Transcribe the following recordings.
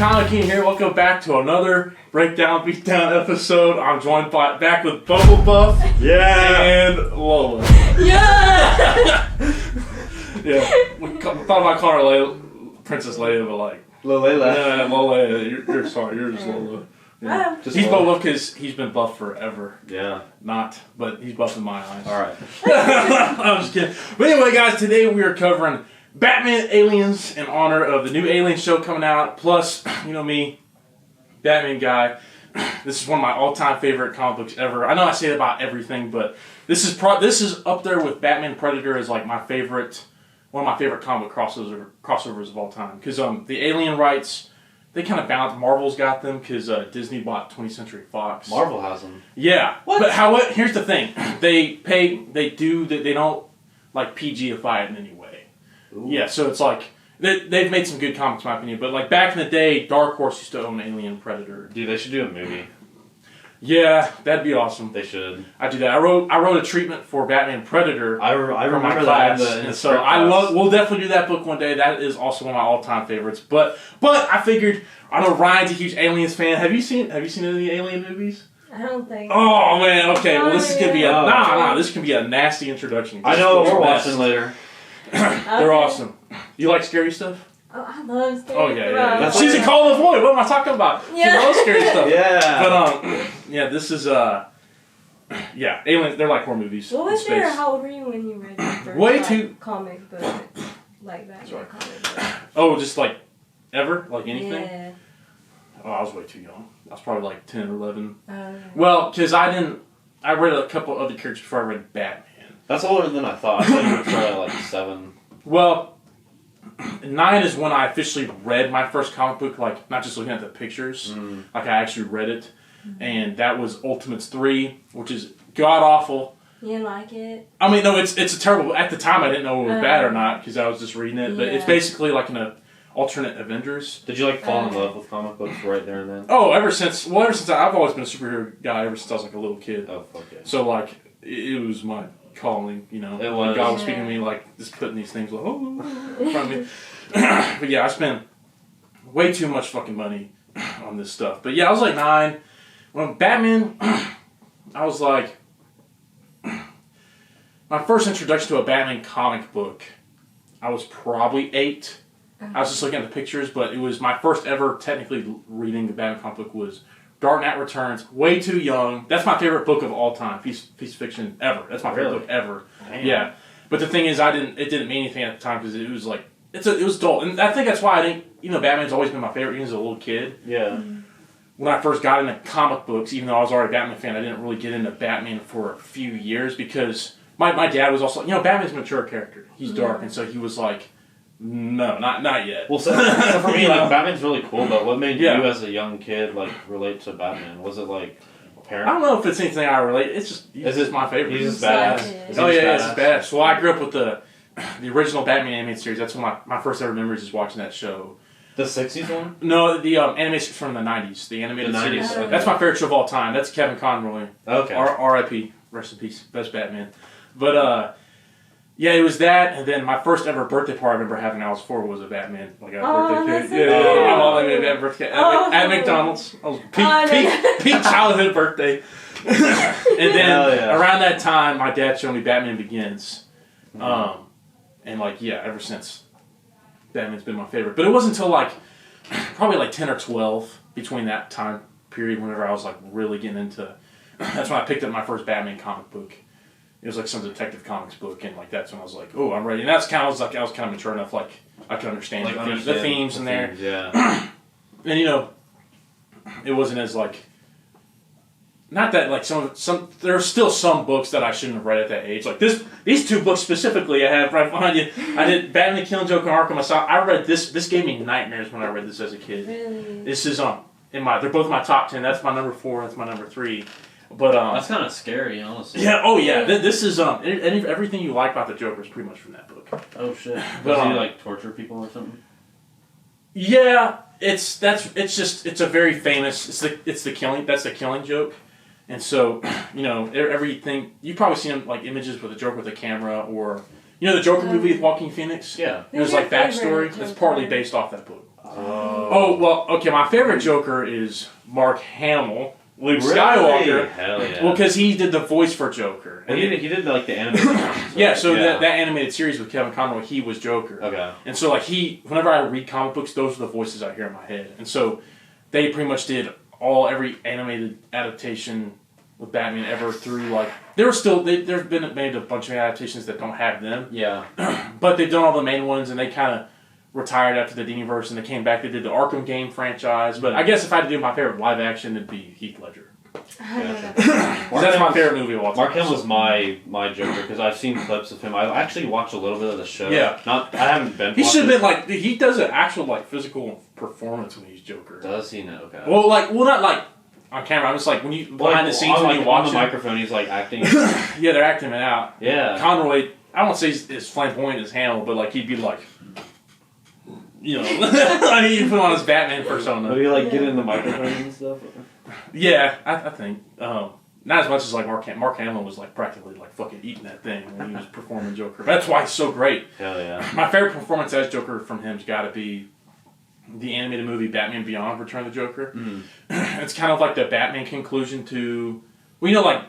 Comic King here. Welcome back to another Breakdown Beatdown episode. I'm joined back with Bubble Buff. Yeah. And Lola. Yeah. Yeah. We thought about calling her Princess Leia, but like. Lola. Yeah, Lola. You're sorry. You're just Lola. Yeah. He's Bubble Buff because he's been buff forever. Yeah. Not, but he's buff in my eyes. Alright. I'm just kidding. But anyway, guys, today we are covering Batman Aliens in honor of the new Alien show coming out. Plus, you know me, Batman guy. This is one of my all-time favorite comic books ever. I know I say it about everything, but this is up there with Batman Predator as like one of my favorite comic book crossovers of all time. Because the Alien rights, they kind of balanced. Marvel's got them because Disney bought 20th Century Fox. Marvel has them. Yeah, what? But here's the thing: they don't like PG-ify it in any way. Ooh. Yeah, so it's like they've made some good comics, in my opinion. But like back in the day, Dark Horse used to own Alien Predator. Dude, they should do a movie. Yeah, that'd be awesome. They should. I'd do that. I wrote a treatment for Batman Predator. I remember that in the so we'll definitely do that book one day. That is also one of my all-time favorites. But I figured, I know Ryan's a huge Aliens fan. Have you seen any of the Alien movies? I don't think. Oh man, okay. Well, this is gonna be this can be a nasty introduction. I know we're watching later. They're awesome. You like scary stuff? Oh, I love scary stuff. Oh yeah. She's a call of void. What am I talking about? Yeah. She loves scary stuff. Yeah. But yeah, this is Aliens. They're like horror movies. What was your? How old were you when you read your first comic book like that? Your comic book. Oh, just like ever, like anything. Yeah. Oh, I was way too young. I was probably like 10 or 11. Well, because I read a couple other characters before I read Batman. That's older than I thought. I thought you were probably like 7. Well, 9 is when I officially read my first comic book, like not just looking at the pictures. Like I actually read it. And that was Ultimates 3, which is god-awful. You didn't like it? I mean, no, it's a terrible... At the time, I didn't know it was bad or not, because I was just reading it. But it's basically like an alternate Avengers. Did you like fall in love with comic books right there and then? Oh, ever since I've always been a superhero guy ever since I was like a little kid. Oh, fuck yeah. So like it was my calling, you know. It was. God was speaking to me like just putting these things like in front of me. But yeah, I spent way too much fucking money on this stuff. But yeah, I was like 9 when Batman. I was like my first introduction to a Batman comic book. I was probably 8. I was just looking at the pictures, but it was my first ever technically reading the Batman comic book was Dark Knight Returns. Way too young. That's my favorite book of all time. Piece of fiction ever. That's my favorite book ever. Damn. Yeah. But the thing is, it didn't mean anything at the time because it was like it was dull, and I think that's why I think Batman's always been my favorite even as a little kid. Yeah. When I first got into comic books, even though I was already a Batman fan, I didn't really get into Batman for a few years because my dad was also Batman's a mature character. He's dark, and so he was like. No, not yet. Well, so for me, like, Batman's really cool, but what made you as a young kid, like, relate to Batman? Was it, like, apparent? I don't know if it's anything I relate. It's just, he's my favorite. He's just badass. Oh, yeah, he's badass. Well, I grew up with the original Batman animated series. That's one of my first ever memories is watching that show. The 60s one? No, the animation from the 90s. The animated series. That's my favorite show of all time. That's Kevin Conroy. Okay. R.I.P. Rest in peace. Best Batman. But, yeah, it was that, and then my first ever birthday party I remember having when I was 4 was a Batman birthday cake. Yeah, I'm all in a birthday at McDonald's. I was peak childhood birthday. And then around that time, my dad showed me Batman Begins, and ever since, Batman's been my favorite. But it wasn't until probably 10 or 12 between that time period whenever I was really getting into. That's when I picked up my first Batman comic book. It was like some Detective Comics book, and that's when I was like, "Oh, I'm ready." And that's kind of I was kind of mature enough, I could understand the themes in there. Yeah. And it wasn't as not that some there's still some books that I shouldn't have read at that age. Like these 2 books specifically, I have right behind you. I did Batman: The Killing Joke and Arkham Asylum. I read this. This gave me nightmares when I read this as a kid. Really? This is they're both my top 10. That's my number 4. That's my number 3. But that's kind of scary, honestly. Yeah. Oh, yeah. This is everything you like about the Joker is pretty much from that book. Oh shit. Does he torture people or something? Yeah. It's a very famous. It's the killing. That's the Killing Joke, and so everything you've probably seen images with the Joker with a camera or the Joker movie with Joaquin Phoenix. Yeah. There's backstory. That's partly based off that book. Oh, well, okay, my favorite Joker is Mark Hamill, Luke Skywalker. Hell yeah. Well, because he did the voice for Joker. Well, he did like the animated ones. Yeah, so that animated series with Kevin Conroy, he was Joker. Okay. And so, like, whenever I read comic books, those are the voices I hear in my head. And so, they pretty much did every animated adaptation with Batman ever through, like, there's been made a bunch of adaptations that don't have them. Yeah. But they've done all the main ones, and they kind of retired after the Diniverse, and they came back. They did the Arkham game franchise. But I guess if I had to do my favorite live action, it'd be Heath Ledger. That's my favorite movie of all time. Mark Hamill was my Joker because I've seen clips of him. I actually watched a little bit of the show. Yeah. I haven't been. He should have been like, he does an actual like physical performance when he's Joker. Does he know? Okay. Well, not like on camera. I'm just like when you behind the scenes when you watch on the microphone, he's like acting. Yeah, they're acting it out. Yeah. Conroy, I won't say he's as flamboyant as Hamill, but like he'd be like, you know, I mean, he'd put on his Batman persona. Would he like get in the microphone and stuff? Yeah, I think. Not as much as like Mark Hamill was like practically like fucking eating that thing when he was performing Joker. That's why he's so great. Hell yeah. My favorite performance as Joker from him's got to be the animated movie Batman Beyond: Return of the Joker. Mm. It's kind of like the Batman conclusion to, well, you know, like,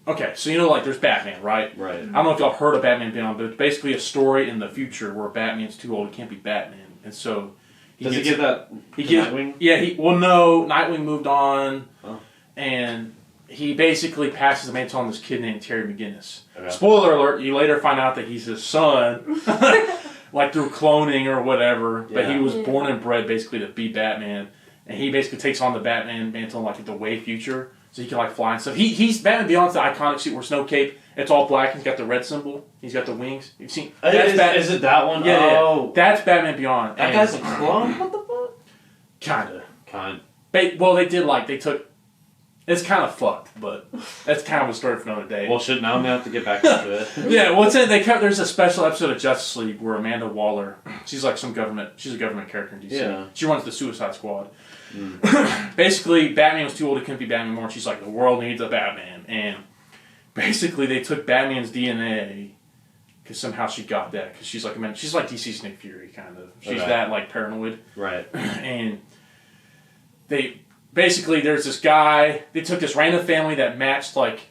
okay, so you know, like there's Batman, right? Right. I don't know if y'all heard of Batman Beyond, but it's basically a story in the future where Batman's too old, he can't be Batman, and so. Does he get that? Nightwing? Yeah, no, Nightwing moved on, oh. And he basically passes the mantle on this kid named Terry McGinnis. Okay. Spoiler alert, you later find out that he's his son, like through cloning or whatever, but he was born and bred basically to be Batman, and he basically takes on the Batman mantle in like the way future, so he can like fly and stuff. He's Batman Beyond's the iconic suit where Snow Cape, it's all black, he's got the red symbol, he's got the wings. You've seen is it that one? Yeah, oh. That's Batman Beyond. That guy's a clone? What the fuck? Kinda. They did like, they took, it's kind of fucked, but that's kind of a story for another day. Well, shit, now I'm going to have to get back into it. Yeah, well, there's a special episode of Justice League where Amanda Waller, she's like she's a government character in DC. Yeah. She runs the Suicide Squad. Mm. Basically, Batman was too old, he couldn't be Batman anymore, and she's like, the world needs a Batman. And basically, they took Batman's DNA, because somehow she got that, because she's like DC's Nick Fury, kind of. She's that, like, paranoid. Right. And basically, there's this guy, they took this random family that matched, like,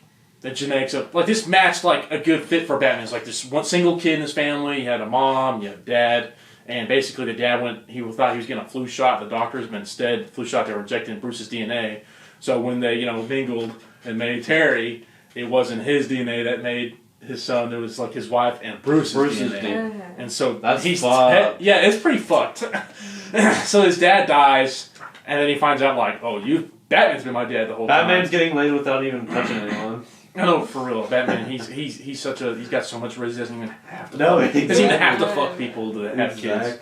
the genetics of, like, this matched, like, a good fit for Batman. It's like this one single kid in his family, he had a mom, he had a dad, and basically the dad he thought he was getting a flu shot, the doctors, but instead, the flu shot, they were injecting Bruce's DNA. So when they, mingled and made Terry, it wasn't his DNA that made his son, it was, like, his wife and Bruce's DNA. And so, that's fucked. Yeah, it's pretty fucked. So his dad dies, and then he finds out, like, Batman's been my dad the whole time. Batman's getting laid without even touching anyone. No, for real. Batman, he's got so much res, he doesn't even have to. No, he doesn't even have to fuck people to have kids.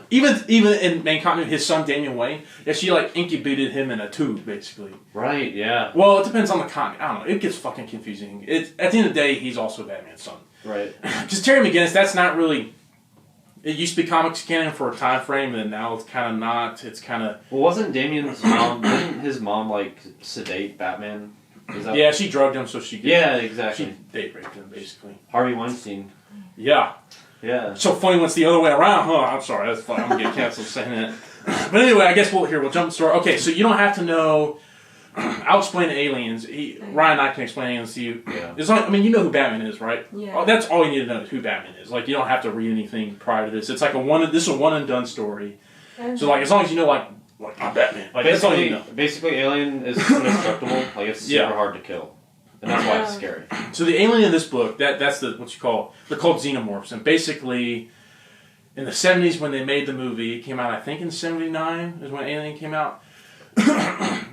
Even in main continuity, his son Damian Wayne, she like incubated him in a tube, basically. Right. Yeah. Well, it depends on the continuity. I don't know. It gets fucking confusing. At the end of the day, he's also Batman's son. Right. Because Terry McGinnis, that's not really. It used to be comics canon for a time frame, and now it's kind of not. It's kind of. Well, wasn't Damian's mom? Didn't his mom like sedate Batman? Yeah, she drugged him so she could. Yeah, exactly. She date raped him, basically. Harvey Weinstein. Yeah. Yeah. So funny when it's the other way around, huh? I'm sorry, that's funny. I'm gonna get canceled saying that. But anyway, I guess we'll jump to the story. Okay, so you don't have to know. I'll explain the aliens. Ryan and I can explain aliens to you. Yeah. You know who Batman is, right? Yeah. That's all you need to know is who Batman is. Like, you don't have to read anything prior to this. It's like this is a one and done story. So like, as long as you know, like I'm Batman. Like, that's all you know. Basically, Alien is indestructible. Like, it's super hard to kill. And that's why it's scary. So the alien in this book, that's they're called xenomorphs. And basically, in the 70s when they made the movie, it came out, I think in 79 is when Alien came out. They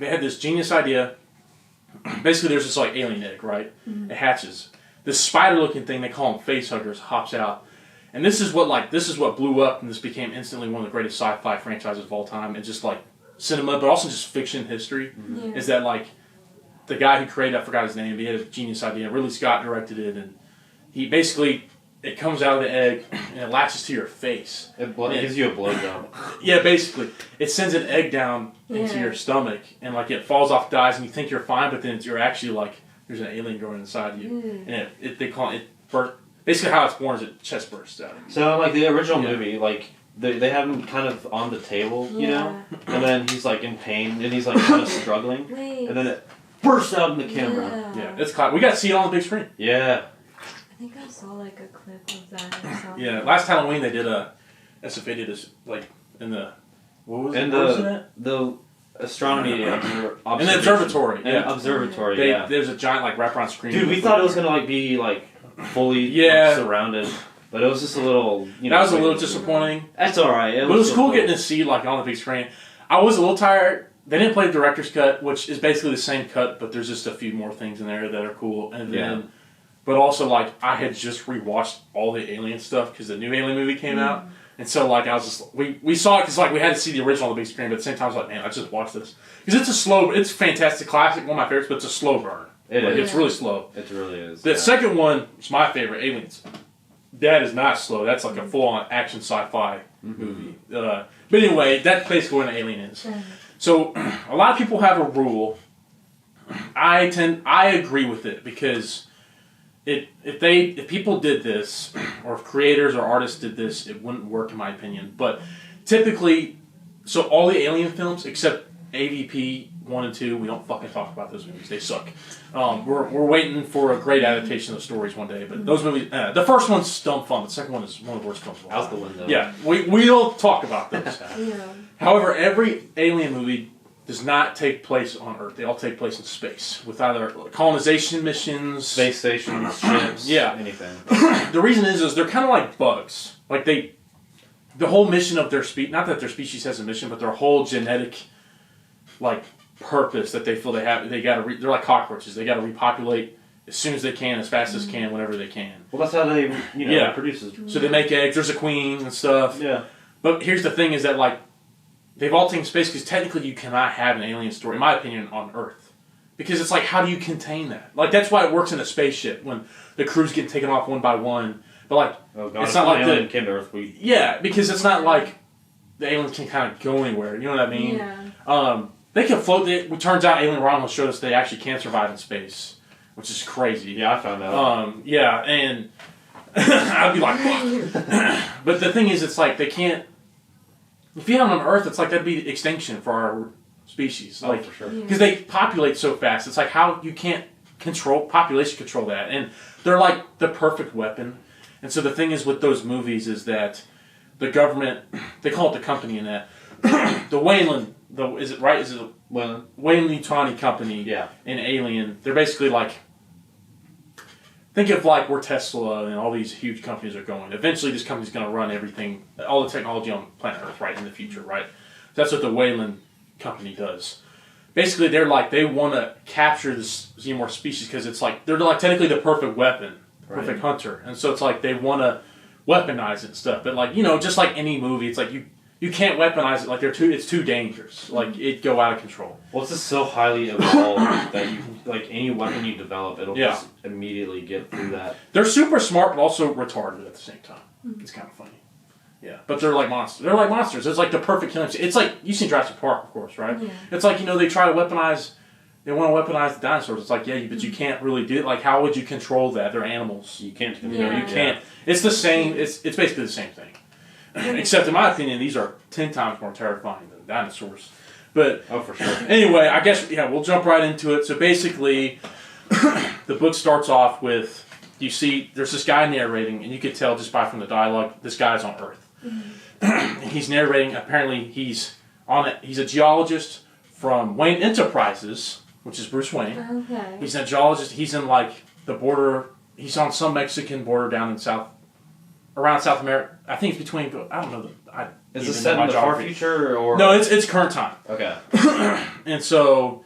had this genius idea. Basically, there's this like alien egg, right? Mm-hmm. It hatches. This spider-looking thing, they call them facehuggers, hops out. And this is what blew up, and this became instantly one of the greatest sci-fi franchises of all time, and just like cinema, but also just fiction history. Mm-hmm. Is that like the guy who created, I forgot his name, he had a genius idea. Ridley Scott directed it, and he basically, it comes out of the egg and it latches to your face. It gives you a blowjob. Yeah, basically, it sends an egg down into your stomach, and like it falls off, dies, and you think you're fine, but then you're actually like there's an alien growing inside you, and they call it birth. Basically, how it's born is it chest bursts out. So, like, the original movie, like, they have him kind of on the table, you know, and then he's like in pain and he's like kind of struggling, and then it bursts out in the camera. Yeah, it's classic. We got to see it on the big screen. Yeah. I think I saw like a clip of that or something. Yeah, last Halloween they did they did this like in the what was it? The astronomy in the observatory. Yeah, observatory. There's a giant like wraparound screen. Dude, we thought it was gonna like be like fully surrounded. But it was just a little, that was a little disappointing. That's alright. But it was cool getting to see, like, on the big screen. I was a little tired. They didn't play the director's cut, which is basically the same cut, but there's just a few more things in there that are cool. And then, but also, like, I had just rewatched all the Alien stuff because the new Alien movie came out. And so, like, I was just, we saw it because, like, we had to see the original on the big screen, but at the same time, I was like, man, I just watched this. Because it's fantastic, classic, one of my favorites, but it's a slow burn. It's really slow. It really is. The second one is my favorite, Aliens. That is not slow. That's like a full-on action sci-fi movie. But anyway, that's basically what an alien is. So a lot of people have a rule. I agree with it because if people did this, or if creators or artists did this, it wouldn't work in my opinion. But typically, so all the Alien films except AVP 1 and 2, we don't fucking talk about those movies. They suck. We're waiting for a great adaptation of the stories one day, but those movies, the first one's dumb fun, the second one is one of the worst films of all time. Out the window. Yeah, we don't talk about those. However, every Alien movie does not take place on Earth. They all take place in space, with either colonization missions, space stations, ships, anything. The reason is they're kind of like bugs. Like the whole mission of their species, not that their species has a mission, but their whole genetic, like, purpose that they feel they have, they're like cockroaches. They got to repopulate as soon as they can, as fast as can, whenever they can. Well, that's how they, produce. So they make eggs. There's a queen and stuff. Yeah. But here's the thing: is that like they've all taken space because technically you cannot have an alien story, in my opinion, on Earth, because it's like how do you contain that? Like that's why it works in a spaceship when the crew's getting taken off one by one. But like, it's not like the came to Earth. Because it's not like the aliens can kind of go anywhere. You know what I mean? Yeah. They can float. It turns out Alien Romulus showed us they actually can survive in space, which is crazy. Yeah, I found out. And I'd be like, fuck. But the thing is, it's like they can't. If you have them on Earth, it's like that'd be extinction for our species. Like, for sure. Because they populate so fast. It's like how you can't population control that. And they're like the perfect weapon. And so the thing is with those movies is that the government, they call it the company in that, the Wayland, is it right? Is it Wayland-Yutani company in Alien? They're basically like, think of like where Tesla and all these huge companies are going. Eventually this company's going to run everything, all the technology on planet Earth, right, in the future, right? That's what the Wayland company does. Basically, they're like, they want to capture this xenomorph species because it's like, they're like technically the perfect weapon, perfect hunter. And so it's like they want to weaponize it and stuff. But like, just like any movie, it's like you can't weaponize it. Like it's too dangerous. Like it'd go out of control. Well, it's just so highly evolved that you like any weapon you develop, it'll just immediately get through that. They're super smart, but also retarded at the same time. It's kind of funny. Yeah, but they're like monsters. They're like monsters. It's like the perfect killing. It's like you've seen Jurassic Park, of course, right? Yeah. It's like they try to weaponize. They want to weaponize the dinosaurs. It's like but you can't really do it. Like how would you control that? They're animals. You can't. You can't. It's the same. It's basically the same thing. Except in my opinion, these are 10 times more terrifying than dinosaurs. But for sure. Anyway, I guess we'll jump right into it. So basically, the book starts off with you see there's this guy narrating, and you could tell just from the dialogue this guy's on Earth. He's narrating. Apparently, he's a geologist from Wayne Enterprises, which is Bruce Wayne. Okay. He's a geologist. He's in like the border. He's on some Mexican border down in around South America. I think it's between. I don't know. Is this set in the far future or no? It's current time. Okay. And so,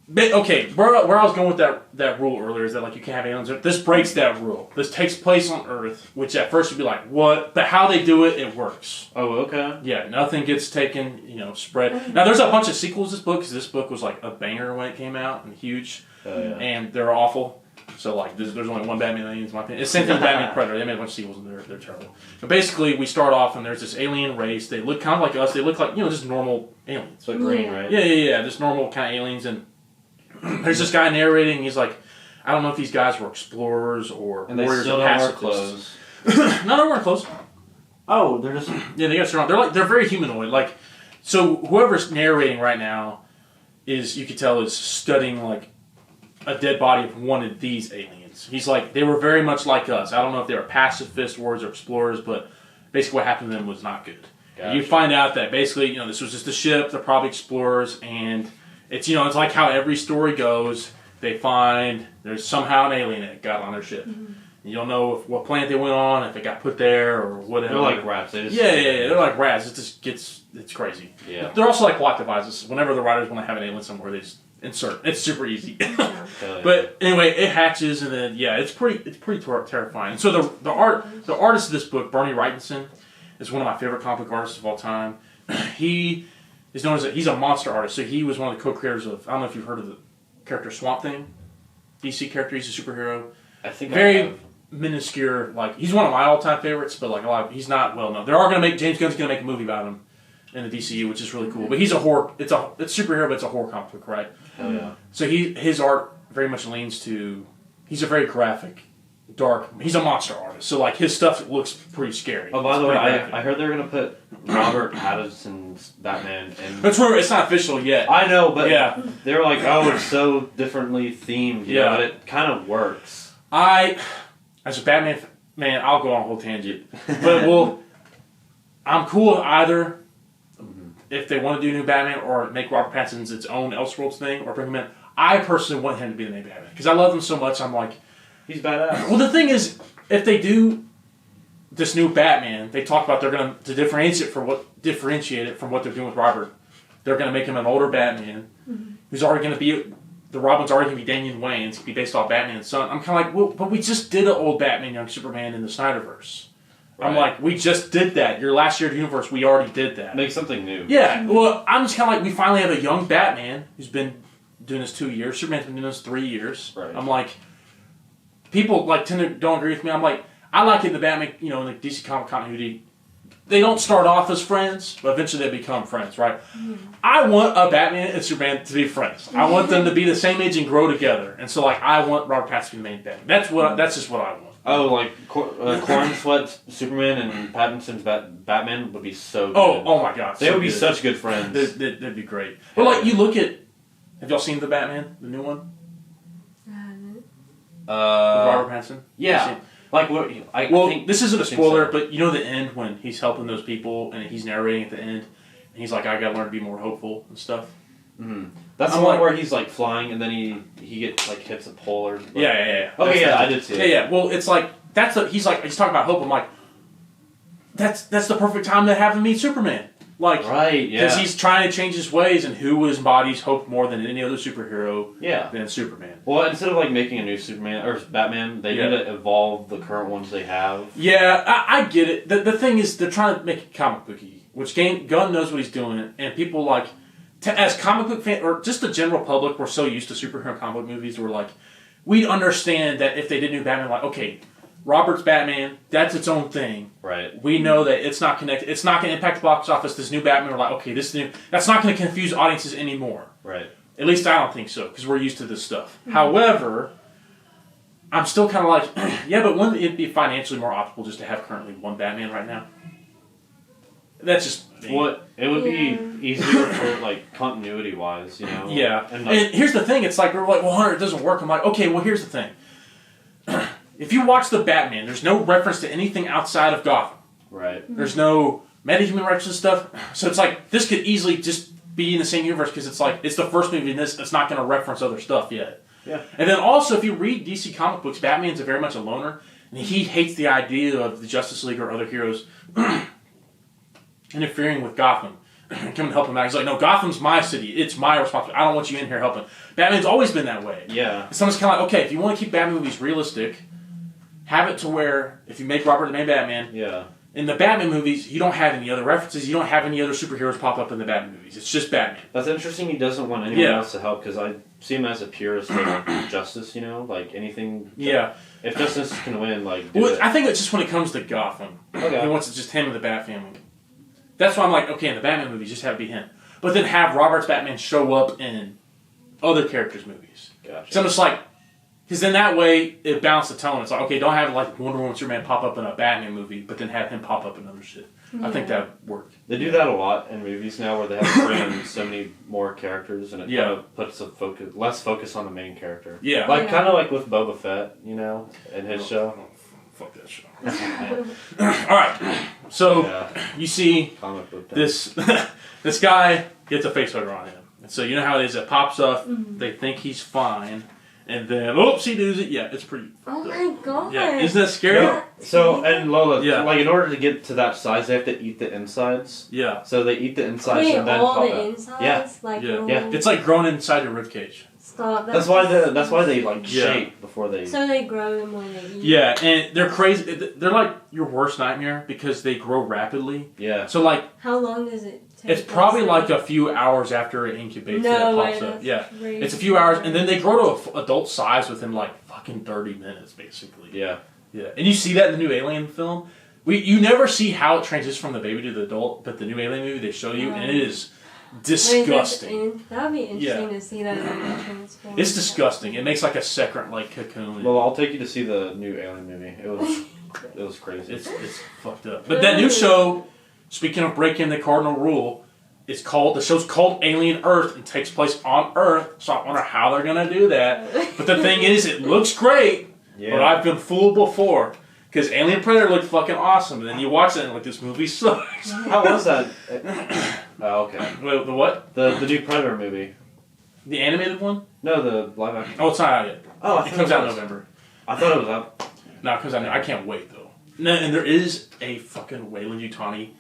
where I was going with that rule earlier is that like you can't have aliens. This breaks that rule. This takes place on Earth, which at first would be like what, but how they do it, it works. Oh, okay. Yeah, nothing gets taken. Spread. Now there's a bunch of sequels to this book because this book was like a banger when it came out and huge, and they're awful. So like there's only one Batman Aliens in my opinion. It's the same thing with Batman Predator. They made a bunch of sequels and they're terrible. But basically we start off and there's this alien race. They look kind of like us. They look like just normal aliens. So green, right? Yeah. Just normal kind of aliens. And there's this guy narrating. He's like, I don't know if these guys were explorers or and they warriors still or don't wear pacifists. clothes. No, they weren't clothes. Oh, they're just Yeah, they got surrounded. They're very humanoid. Like, so whoever's narrating right now you could tell is studying like a dead body of one of these aliens. He's like, they were very much like us. I don't know if they were pacifist warriors or explorers, but basically what happened to them was not good. Gotcha. You find out that basically, this was just a ship. They're probably explorers, and it's it's like how every story goes. They find there's somehow an alien that got on their ship. Mm-hmm. You don't know what planet they went on, if it got put there or whatever. They're like rats. They just yeah. They're like rats. It just it's crazy. Yeah. They're also like plot devices. Whenever the writers want to have an alien somewhere, they just insert. It's super easy. But anyway, it hatches, and then it's pretty terrifying. So the artist of this book, Bernie Wrightson, is one of my favorite comic book artists of all time. He is known as he's a monster artist. So he was one of the co-creators of, I don't know if you've heard of the character Swamp Thing, DC character. He's a superhero. I think very minuscule. Like, he's one of my all-time favorites, but like he's not well known. James Gunn's gonna make a movie about him in the DCU, which is really cool. But he's a horror. It's superhero, but it's a horror comic book, right? Hell yeah. So his art very much leans to. He's a very graphic, dark. He's a monster artist, so like his stuff looks pretty scary. Oh, by the way, I heard they're gonna put Robert Pattinson's Batman in. That's where it's not official yet. I know, but they're like, oh, it's so differently themed. But it kind of works. As a Batman man, I'll go on a whole tangent, but I'm cool with either. If they want to do a new Batman or make Robert Pattinson's its own Elseworlds thing or bring him in, I personally want him to be the main Batman because I love him so much. I'm like, he's badass. Well, the thing is, if they do this new Batman, they talk about they're going to differentiate it from what they're doing with Robert. They're going to make him an older Batman who's already going to be the Robin's already going to be Damian Wayne. It's going to be based off Batman's son. I'm kind of like, well, but we just did an old Batman, young Superman in the Snyderverse. Right. I'm like, we just did that. Your last year of the universe, we already did that. Make something new. Yeah. Well, I'm just kind of like, we finally have a young Batman who's been doing this 2 years. Superman's been doing this 3 years. Right. I'm like, people like don't agree with me. I'm like, I like it in the Batman, in the DC comic continuity. They don't start off as friends, but eventually they become friends, right? Mm. I want a Batman and Superman to be friends. I want them to be the same age and grow together. And so, like, I want Robert Pattinson to be the main Batman. That's just what I want. Oh, like Corn Sweat Superman and Pattinson's Batman would be so good. Oh my God. They would be such good friends. They'd be great. But, like, you look at... Have y'all seen the Batman, the new one? With Robert Pattinson? Yeah. Like what? This isn't a spoiler, but you know the end when he's helping those people and he's narrating at the end, and he's like, "I gotta learn to be more hopeful and stuff." Mm-hmm. That's the one where he's like flying and then he gets like hits a pole or. Yeah. Okay, I did see it. Yeah. Well, it's like he's talking about hope. I'm like, that's the perfect time to have him meet Superman. Like, right, yeah. Because he's trying to change his ways, and who embodies hope more than any other superhero than Superman. Well, instead of like making a new Superman or Batman, they need to evolve the current ones they have. Yeah, I get it. The thing is, they're trying to make it comic booky, which Gunn knows what he's doing, and people like, as comic book fans, or just the general public, we're so used to superhero comic book movies, we're like, we'd understand that if they did new Batman, like, okay, Robert's Batman, that's its own thing. Right. We know that it's not connected. It's not going to impact the box office. This new Batman, we're like, okay, this new. That's not going to confuse audiences anymore. Right. At least I don't think so, because we're used to this stuff. Mm-hmm. However, I'm still kind of like, yeah, but wouldn't it be financially more optimal just to have currently one Batman right now? That's just what it would be easier for like continuity wise, Yeah. And here's the thing: it's like we're like, well, Hunter, it doesn't work. I'm like, okay, well, here's the thing. If you watch the Batman, there's no reference to anything outside of Gotham. Right. There's no metahuman references and stuff. So it's like, this could easily just be in the same universe because it's like, it's the first movie in this, it's not going to reference other stuff yet. Yeah. And then also, if you read DC comic books, Batman's very much a loner, and he hates the idea of the Justice League or other heroes interfering with Gotham. Come and help him out. He's like, no, Gotham's my city. It's my responsibility. I don't want you in here helping. Batman's always been that way. Yeah. And someone's kind of like, okay, if you want to keep Batman movies realistic, have it to where, if you make Robert the main Batman, in the Batman movies, you don't have any other references, you don't have any other superheroes pop up in the Batman movies. It's just Batman. That's interesting he doesn't want anyone else to help, because I see him as a purist of justice, like anything. If justice can win, like, do it. I think it's just when it comes to Gotham. Okay. He wants it's just him and the Bat family. That's why I'm like, okay, in the Batman movies, just have it be him. But then have Robert's Batman show up in other characters' movies. Gotcha. So I'm just like, Because then that way, it balanced the tone. It's like, okay, don't have like Wonder Woman, Superman pop up in a Batman movie, but then have him pop up in other shit. Yeah. I think that would work. They do that a lot in movies now, where they have to bring in so many more characters, and it kind of puts less focus on the main character. Yeah. Like, kind of like with Boba Fett, you know, in his show. Fuck that show. Alright, so you see this this guy gets a facehugger on him. And so you know how it is, it pops up, they think he's fine. And then, oops, he does it. Yeah, it's pretty. Oh my god. Yeah, isn't that scary? Yeah. So, and Lola, like in order to get to that size, they have to eat the insides. Yeah. So they eat the insides and then all pop the out. insides? Yeah. Like yeah. It's like growing inside your ribcage. Stop. That's why they like shape before they. So they grow them when they eat. Yeah, and they're crazy. They're like your worst nightmare because they grow rapidly. Yeah. So like. How long does it take? It's probably like a few hours after it incubates that it pops up. Yeah. Crazy. It's a few hours, and then they grow to adult size within like fucking 30 minutes, basically. Yeah. Yeah. And you see that in the new Alien film. You never see how it transitions from the baby to the adult, but the new Alien movie they show you, and it is disgusting. That would be interesting to see that transform. It's disgusting. It makes like a second like cocoon. Well, I'll take you to see the new Alien movie. It was crazy. It's fucked up. But that new show, speaking of breaking the cardinal rule, the show's called Alien Earth and takes place on Earth. So I wonder how they're gonna do that. But the thing is, it looks great. Yeah. But I've been fooled before. Because Alien Predator looked fucking awesome, and then you watch it and like, this movie sucks. How was that? Oh, okay. Wait, the what? The new Predator movie. The animated one? No, the live action. Oh, it's not out yet. Oh, it comes out in November. I thought it was out. No, it comes out. I can't wait though. No, and there is a fucking Weyland-Yutani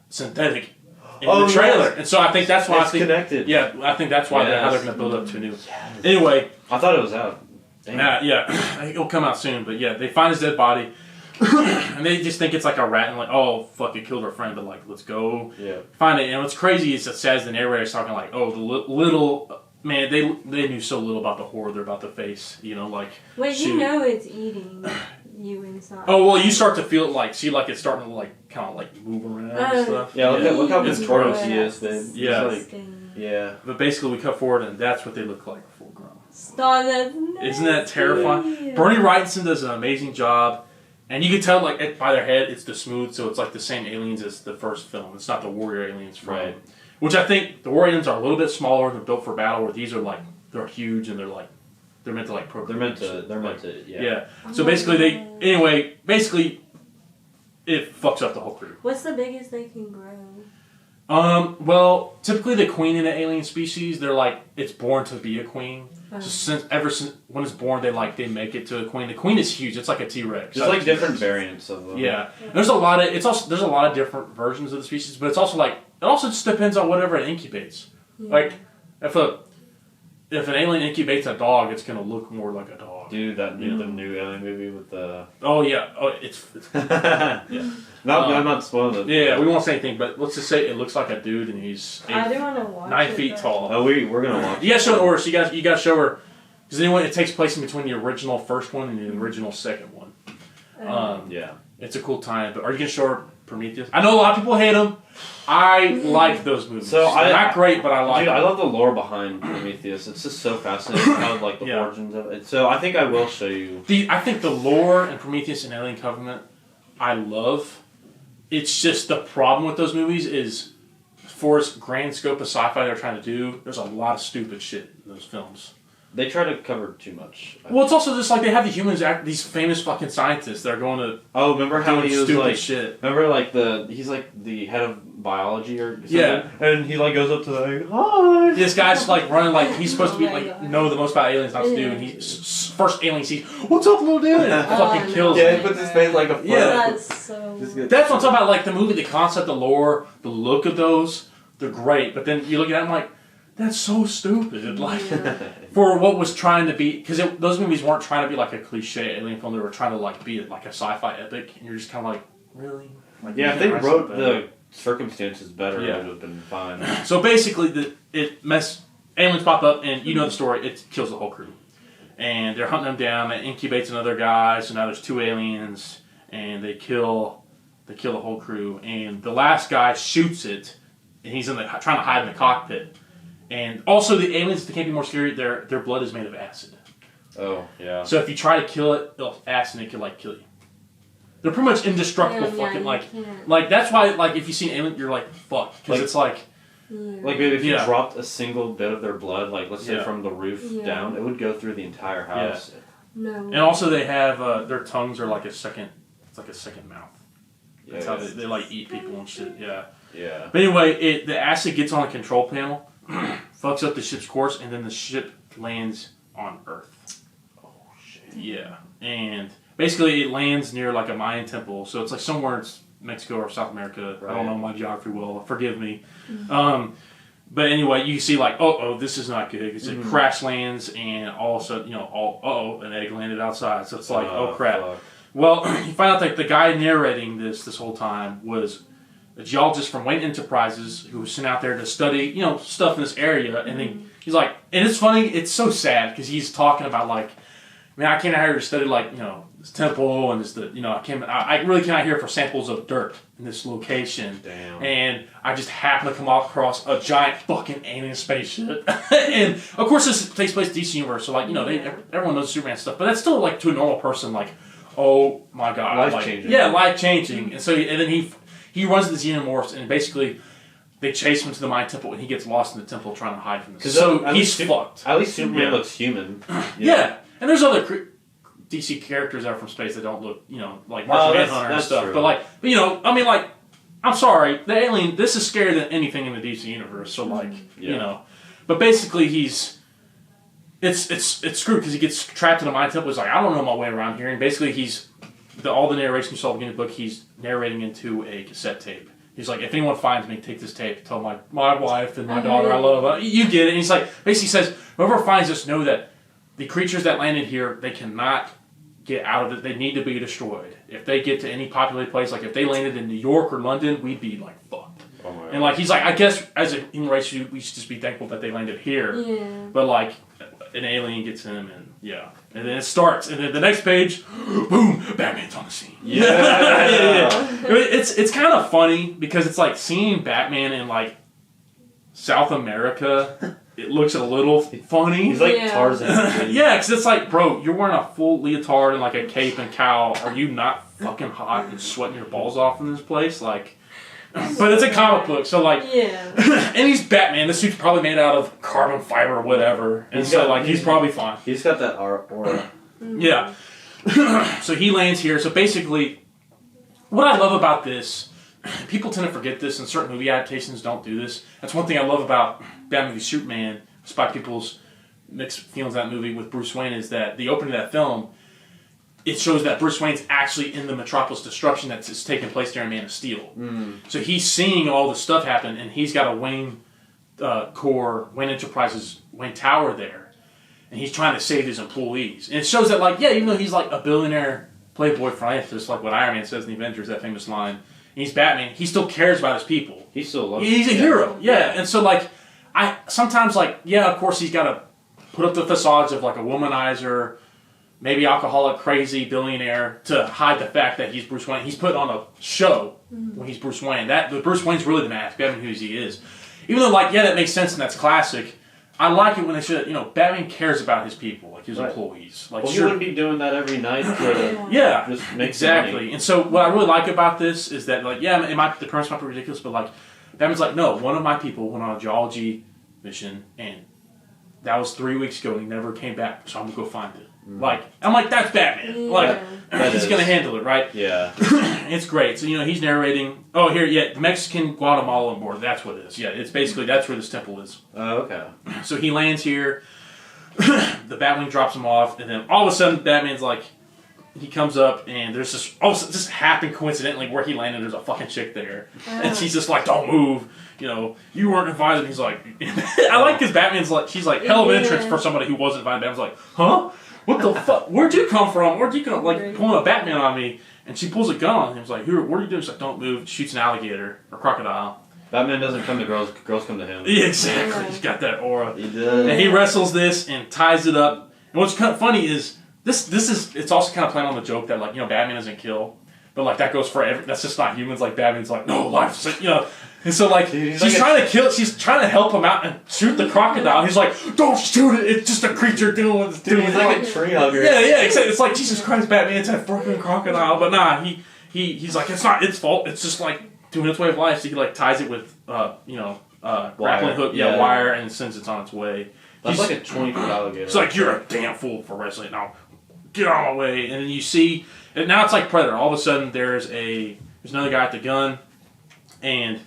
synthetic in the trailer, yes. And so I think that's why it's connected. Yeah, I think that's why how they're going to build up to a new. Yes. Anyway, I thought it was out. Yeah, it'll come out soon. But yeah, they find his dead body. And they just think it's like a rat and like, oh fuck, it killed our friend, but like, let's go find it. And what's crazy is it says the narrator's talking like, oh, the little man, they knew so little about the horror they're about to face, you know, like. Wait, shoot. You know it's eating you inside. Oh well, you start to feel it like, see, like it's starting to like kind of like move around and stuff. Yeah, look how victorious he is, babe. Yeah, like, yeah. But basically, we cut forward, and that's what they look like full grown. Stop, that's nasty. Isn't that terrifying? Yeah. Bernie Wrightson does an amazing job. And you can tell, like, by their head, it's the smooth, so it's like the same aliens as the first film. It's not the warrior aliens from... Right. Which I think the warrior aliens are a little bit smaller, they're built for battle, where these are, like, they're huge and they're meant to, like, procreate. They're meant to, yeah. Yeah. So basically, basically, it fucks up the whole crew. What's the biggest they can grow? Well, typically the queen in an alien species, they're like, it's born to be a queen. So ever since when it's born, they make it to a queen. The queen is huge. It's like a T-Rex. There's like different variants of them. Yeah, there's a lot of different versions of the species, but it's also like it also just depends on whatever it incubates. Yeah. Like if an alien incubates a dog, it's gonna look more like a dog. Dude, the new alien movie with the. Oh yeah, it's yeah. I'm not spoiling it. Yeah, we won't say anything, but let's just say it looks like a dude, and he's I do want to watch 9 feet tall. Oh, we're gonna watch. You gotta show her. So you gotta show her. Because anyway, it takes place in between the original first one and the original second one. Yeah, it's a cool time. But are you gonna show her Prometheus? I know a lot of people hate them. I like those movies. So they're not great, but I like. Dude, them. I love the lore behind Prometheus. It's just so fascinating. How like the origins of it. So I think I will show you. I think the lore in Prometheus and Alien Covenant, I love. It's just the problem with those movies is, for its grand scope of sci-fi they're trying to do, there's a lot of stupid shit in those films. They try to cover too much. Well, it's also just like they have the humans act, these famous fucking scientists that are going to. Oh, remember how he was like shit? Remember like he's like the head of biology or something? Yeah, and he like goes up to like, hi. This guy's like running like he's supposed to be like know the most about aliens, not to do, and he's first alien sees, what's up, little dude? And fucking kills him. Yeah, he puts his face like a foot. Yeah, that's so. That's what I'm talking about. Like the movie, the concept, the lore, the look of those, they're great. But then you look at them like. That's so stupid. Like, for what was trying to be, because those movies weren't trying to be like a cliche alien film. They were trying to like be like a sci-fi epic, and you're just kind of like, really? Like, yeah, if they wrote the circumstances better, it would have been fine. So basically, aliens pop up, and you know the story. It kills the whole crew, and they're hunting them down. It incubates another guy. So now there's 2 aliens, and they kill the whole crew. And the last guy shoots it, and he's trying to hide in the cockpit. And also, the aliens, they can't be more scary, their blood is made of acid. Oh, yeah. So if you try to kill it, it'll acid and it can like kill you. They're pretty much indestructible fucking like that's why like if you see an alien you're like fuck because it's like like maybe if you dropped a single bit of their blood like let's say from the roof down it would go through the entire house. No. And also they have their tongues are like a second mouth. That's how they like eat people and shit. Yeah. Yeah. But anyway, the acid gets on the control panel, fucks up the ship's course, and then the ship lands on Earth. Oh shit. Yeah, and basically it lands near like a Mayan temple, so it's like somewhere in Mexico or South America. Right. I don't know my geography well. Forgive me. But anyway, you see like, this is not good because it crash lands, and all of a sudden, an egg landed outside. So it's like, oh crap. Fuck. Well, you find out that the guy narrating this whole time was a geologist from Wayne Enterprises who was sent out there to study, stuff in this area. And then he's like, and it's funny, it's so sad because he's talking about like, I came out here to study like, this temple and this, I really came out here for samples of dirt in this location. Damn. And I just happened to come across a giant fucking alien spaceship. And of course this takes place in DC Universe, so like, everyone knows Superman stuff, but that's still like to a normal person like, oh my god. Life-changing. Yeah, life-changing. And so, and then he runs the Xenomorphs, and basically they chase him to the Mayan temple, and he gets lost in the temple trying to hide from this. So he's fucked. At least Superman looks human. Yeah. And there's other DC characters that are from space that don't look, like Martian Manhunter and stuff. True. But I'm sorry, the alien, this is scarier than anything in the DC universe. So but basically it's screwed because he gets trapped in a Mayan temple. He's like, I don't know my way around here. And basically all the narration you saw at the beginning of the book, he's narrating into a cassette tape. He's like, if anyone finds me, take this tape, tell my wife and my daughter I love her. You get it. And he's like, basically says, whoever finds us, know that the creatures that landed here, they cannot get out of it. They need to be destroyed. If they get to any populated place, like if they landed in New York or London, we'd be like, fucked. Oh my God. And like, he's like, I guess as a human race, we should just be thankful that they landed here. Yeah. But like, an alien gets him, and and then it starts, and then the next page, boom, Batman's on the scene. Yeah. It's kind of funny because it's like seeing Batman in like South America. It looks a little funny. He's like Tarzan. Yeah, because it's like, bro, you're wearing a full leotard and like a cape and cowl. Are you not fucking hot and sweating your balls off in this place? Like. But it's a comic book, so like, and he's Batman. The suit's probably made out of carbon fiber or whatever, and he's probably fine. He's got that aura. Yeah. So he lands here. So basically, what I love about this, people tend to forget this, and certain movie adaptations don't do this. That's one thing I love about Batman v Superman, despite people's mixed feelings of that movie with Bruce Wayne, is that the opening of that film, it shows that Bruce Wayne's actually in the Metropolis destruction that's taking place during Man of Steel. So he's seeing all the stuff happen, and he's got a Wayne Wayne Enterprises, Wayne Tower there, and he's trying to save his employees. And it shows that, like, even though he's like a billionaire playboy philanthropist, like what Iron Man says in the Avengers, that famous line, and he's Batman, he still cares about his people. He still loves He's a hero, And so, like, I sometimes, like, of course he's got to put up the facades of, like, a womanizer, maybe alcoholic, crazy billionaire to hide the fact that he's Bruce Wayne. He's put on a show when he's Bruce Wayne. The Bruce Wayne's really the mask, Batman who he is. Even though, like, that makes sense and that's classic. I like it when they show that, Batman cares about his people, like his employees. Like, he wouldn't be doing that every night to just make exactly. money. And so what I really like about this is that, like, the premise might be ridiculous, but like, Batman's like, no, one of my people went on a geology mission, and that was 3 weeks ago, and he never came back, so I'm gonna go find it. Like, I'm like, that's Batman. Like, he's going to handle it, right? Yeah. It's great. So, he's narrating, the Mexican Guatemalan border, that's what it is. Yeah, it's basically, that's where this temple is. Oh, okay. So he lands here, the Batwing drops him off, and then all of a sudden, Batman's like, he comes up, and there's this happened coincidentally where he landed, there's a fucking chick there. And she's just like, don't move. You weren't invited. And he's like, I like because Batman's like, she's like, hell of an entrance for somebody who wasn't invited. Batman's like, huh? What the fuck? Where'd you come from? Where'd you come? Like, pulling a Batman on me. And she pulls a gun on him. He's like, what are you doing? She's like, don't move. Shoots an alligator or crocodile. Batman doesn't come to girls. Girls come to him. Yeah, exactly. He's got that aura. He does. And he wrestles this and ties it up. And what's kind of funny is, it's also kind of playing on the joke that, like, Batman doesn't kill. But, like, that goes for that's just not humans. Like, Batman's like, no, life's, And so, like, she's trying to help him out and shoot the crocodile. He's like, don't shoot it. It's just a creature doing what it's doing. He's like a tree hugger. Yeah. It's like, Jesus Christ, Batman, it's a fucking crocodile. But nah, he's like, it's not its fault. It's just, like, doing its way of life. So he, like, ties it with, grappling hook, wire, and sends it on its way. That's like a 20-foot alligator. It's like, you're a damn fool for wrestling. Now, get out of my way. And then you see, and now it's like Predator. All of a sudden, there's another guy at the gun, and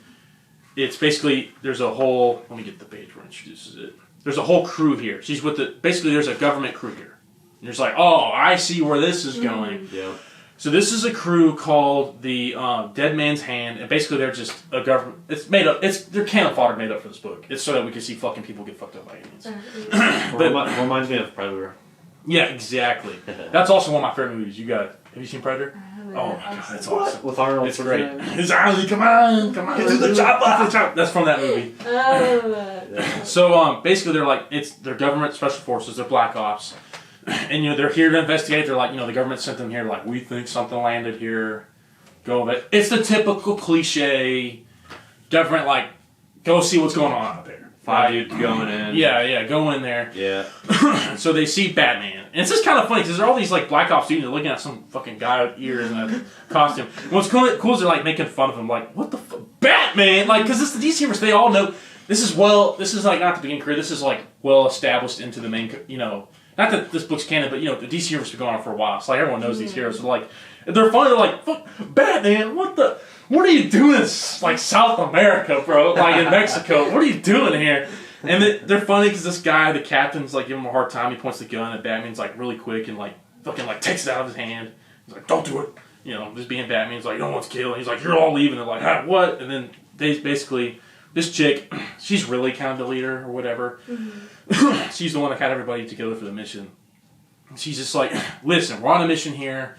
it's basically, there's a whole, let me get the page where it introduces it. There's a whole crew here. She's with basically there's a government crew here. And you're just like, oh, I see where this is going. Yeah. So this is a crew called the Dead Man's Hand, and basically they're just a government. It's made up. They're cannon fodder made up for this book. It's so that we can see fucking people get fucked up by aliens. But reminds me of Predator. Yeah, exactly. That's also one of my favorite movies. Have you seen Predator? Oh my god, it's awesome. With Arnold. It's great. His Arlie, come on, get to the chopper. That's from that movie. So basically they're government special forces. They're black ops. And, they're here to investigate. They're like, the government sent them here. Like, we think something landed here. Go of it. It's the typical cliche government, like, go see what's going on out there. 5 dudes going in. Yeah, go in there. Yeah. So they see Batman. And it's just kind of funny because there are all these, like, Black Ops students looking at some fucking guy with ears and a costume. And what's cool is they're, like, making fun of him. Like, what the fuck? Batman! Like, because it's the DC universe. They all know. This is, like, not the beginning career. This is, like, well established into the main, Not that this book's canon, but, the DC universe has been going on for a while. So, like, everyone knows these heroes. So, like, they're funny. They're like, fuck, Batman, what are you doing in, like, South America, bro? Like, in Mexico. What are you doing here? And they're funny because this guy, the captain's, like, giving him a hard time. He points the gun, and Batman's, like, really quick and, like, fucking, like, takes it out of his hand. He's like, don't do it. Just being Batman. He's like, no one's killing. He's like, you're all leaving. They're like, ah, what? And then they basically, this chick, she's really kind of the leader or whatever. Mm-hmm. She's the one that got everybody together for the mission. She's just like, listen, we're on a mission here.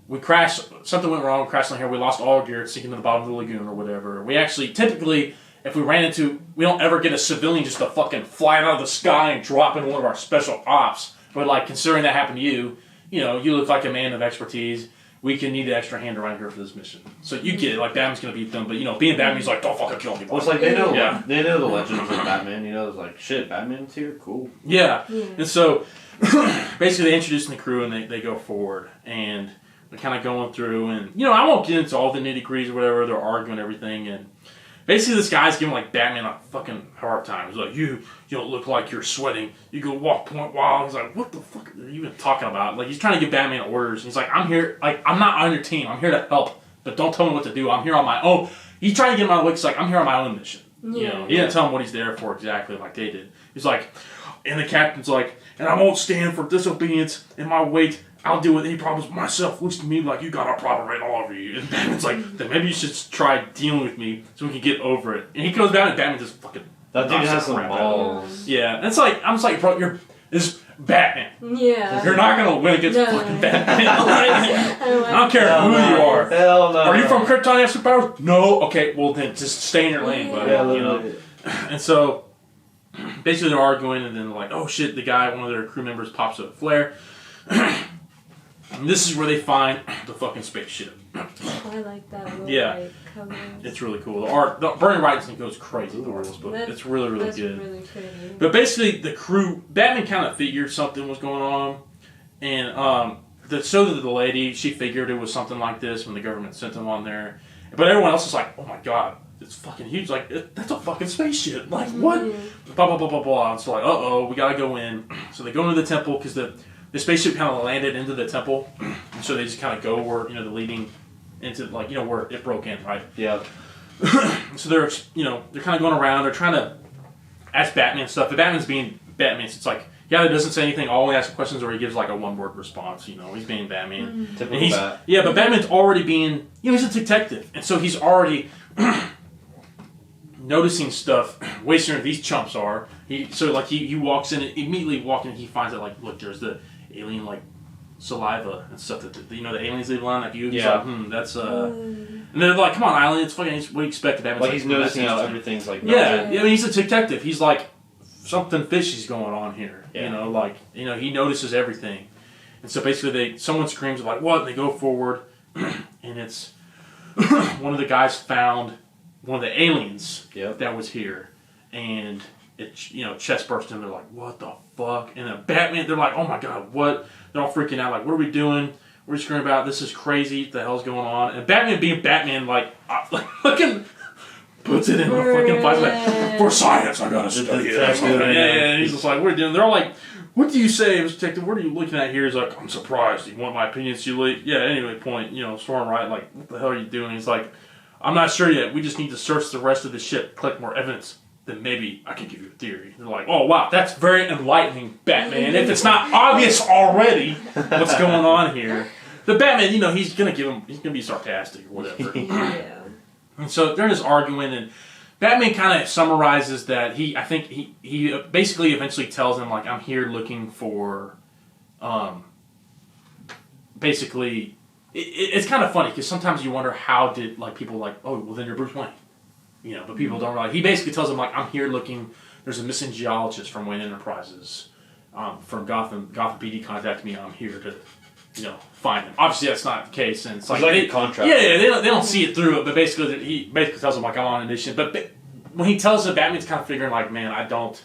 We crashed, something went wrong, we crashed on here, we lost all our gear, it's sinking to the bottom of the lagoon or whatever. We actually, typically, if we we don't ever get a civilian just to fucking fly out of the sky and drop in one of our special ops. But, like, considering that happened to you, you look like a man of expertise. We can need an extra hand around here for this mission. So you get it, like, Batman's gonna beat them, but, being Batman, he's like, don't fucking kill me. Well, it's like, they know the legends of Batman, it's like, shit, Batman's here, cool. Yeah. And so, basically they introduce the crew and they go forward, and they're kind of going through, and, I won't get into all the nitty-gritties or whatever, they're arguing and everything, and basically this guy's giving, like, Batman a fucking hard time. He's like, you don't look like you're sweating. You go walk point wild. He's like, what the fuck are you even talking about? Like, he's trying to give Batman orders. And he's like, I'm here, like, I'm not on your team. I'm here to help, but don't tell me what to do. I'm here on my own. He's trying to get him out of the way. He's like, I'm here on my own mission. Yeah. He didn't tell him what he's there for exactly like they did. He's like, and the captain's like, and I won't stand for disobedience in my weight. I'll deal with any problems myself. Looks to me like you got a problem right all over you. And Batman's like, then maybe you should try dealing with me so we can get over it. And he goes down and Batman just fucking... That dude has some balls. Yeah. And it's like, I'm just like, bro, this is Batman. Yeah. You're not going to win against fucking Batman. I don't care who you are. Hell no. Are you from Krypton and have superpowers? No. Okay, well then just stay in your lane, buddy. Yeah, And so, basically they're arguing and then they're like, oh shit, the guy, one of their crew members pops up a flare. And this is where they find the fucking spaceship. I like that little, like, cover. It's really cool. Bernie Wrightson goes crazy with the art of this book. It's really, really good. Really pretty. But basically, the crew, Batman kind of figured something was going on. And so did the lady. She figured it was something like this when the government sent them on there. But everyone else is like, oh my god, it's fucking huge. Like, that's a fucking spaceship. Like, what? Blah, blah, blah, blah, blah. And so like, uh-oh, we gotta go in. So they go into the temple because the spaceship kind of landed into the temple, and so they just kind of go where, the leading into, like, where it broke in, right? Yeah. So they're kind of going around, they're trying to ask Batman stuff, but Batman's being Batman, so it's like, he doesn't say anything, all he asks questions, or he gives, like, a one-word response, he's being Batman. Typical Bat. Yeah, but Batman's already being, he's a detective, and so he's already noticing stuff way sooner than these chumps are. He walks in, and immediately he finds that, like, look, there's the alien, like, saliva and stuff that the aliens leave around like you. He's like, that's and they're like, come on, alien, it's fucking, what do you expect? Like, he's noticing how everything's like, I mean, he's a detective. He's like, something fishy's going on here. Yeah. He notices everything. And so basically someone screams like, what? And they go forward, and it's one of the guys found one of the aliens Yep. that was here, and it, chest burst in. They're like, what the fuck? And then Batman, they're like, oh my god, what? They're all freaking out, like, what are we doing? We're screaming about, this is crazy, what the hell's going on? And Batman being Batman, like fucking puts it in a fucking flashback. For science, I gotta study it. And he's just like, what are you doing? They're all like, what do you say, Mr. Detective? What are you looking at here? He's like, I'm surprised. You want my opinion, Sully? Yeah, anyway, point, Storm, right? Like, what the hell are you doing? He's like, I'm not sure yet. We just need to search the rest of the ship, collect more evidence. Then maybe I can give you a theory. They're like, oh wow, that's very enlightening, Batman. If it's not obvious already what's going on here. The Batman, he's gonna be sarcastic or whatever. Yeah. And so they're just arguing, and Batman kind of summarizes that he basically eventually tells him, like, I'm here looking for, basically, it's kind of funny, because sometimes you wonder how did, like, people like, oh, well then you're Bruce Wayne. But people don't realize. He basically tells them, like, I'm here looking, there's a missing geologist from Wayne Enterprises, from Gotham PD contacted me, I'm here to, find him. Obviously that's not the case, and it's like a contract. Yeah, they don't see it through it, but basically he basically tells them, like, I'm on a mission. But when he tells them, Batman's kind of figuring, like, man, I don't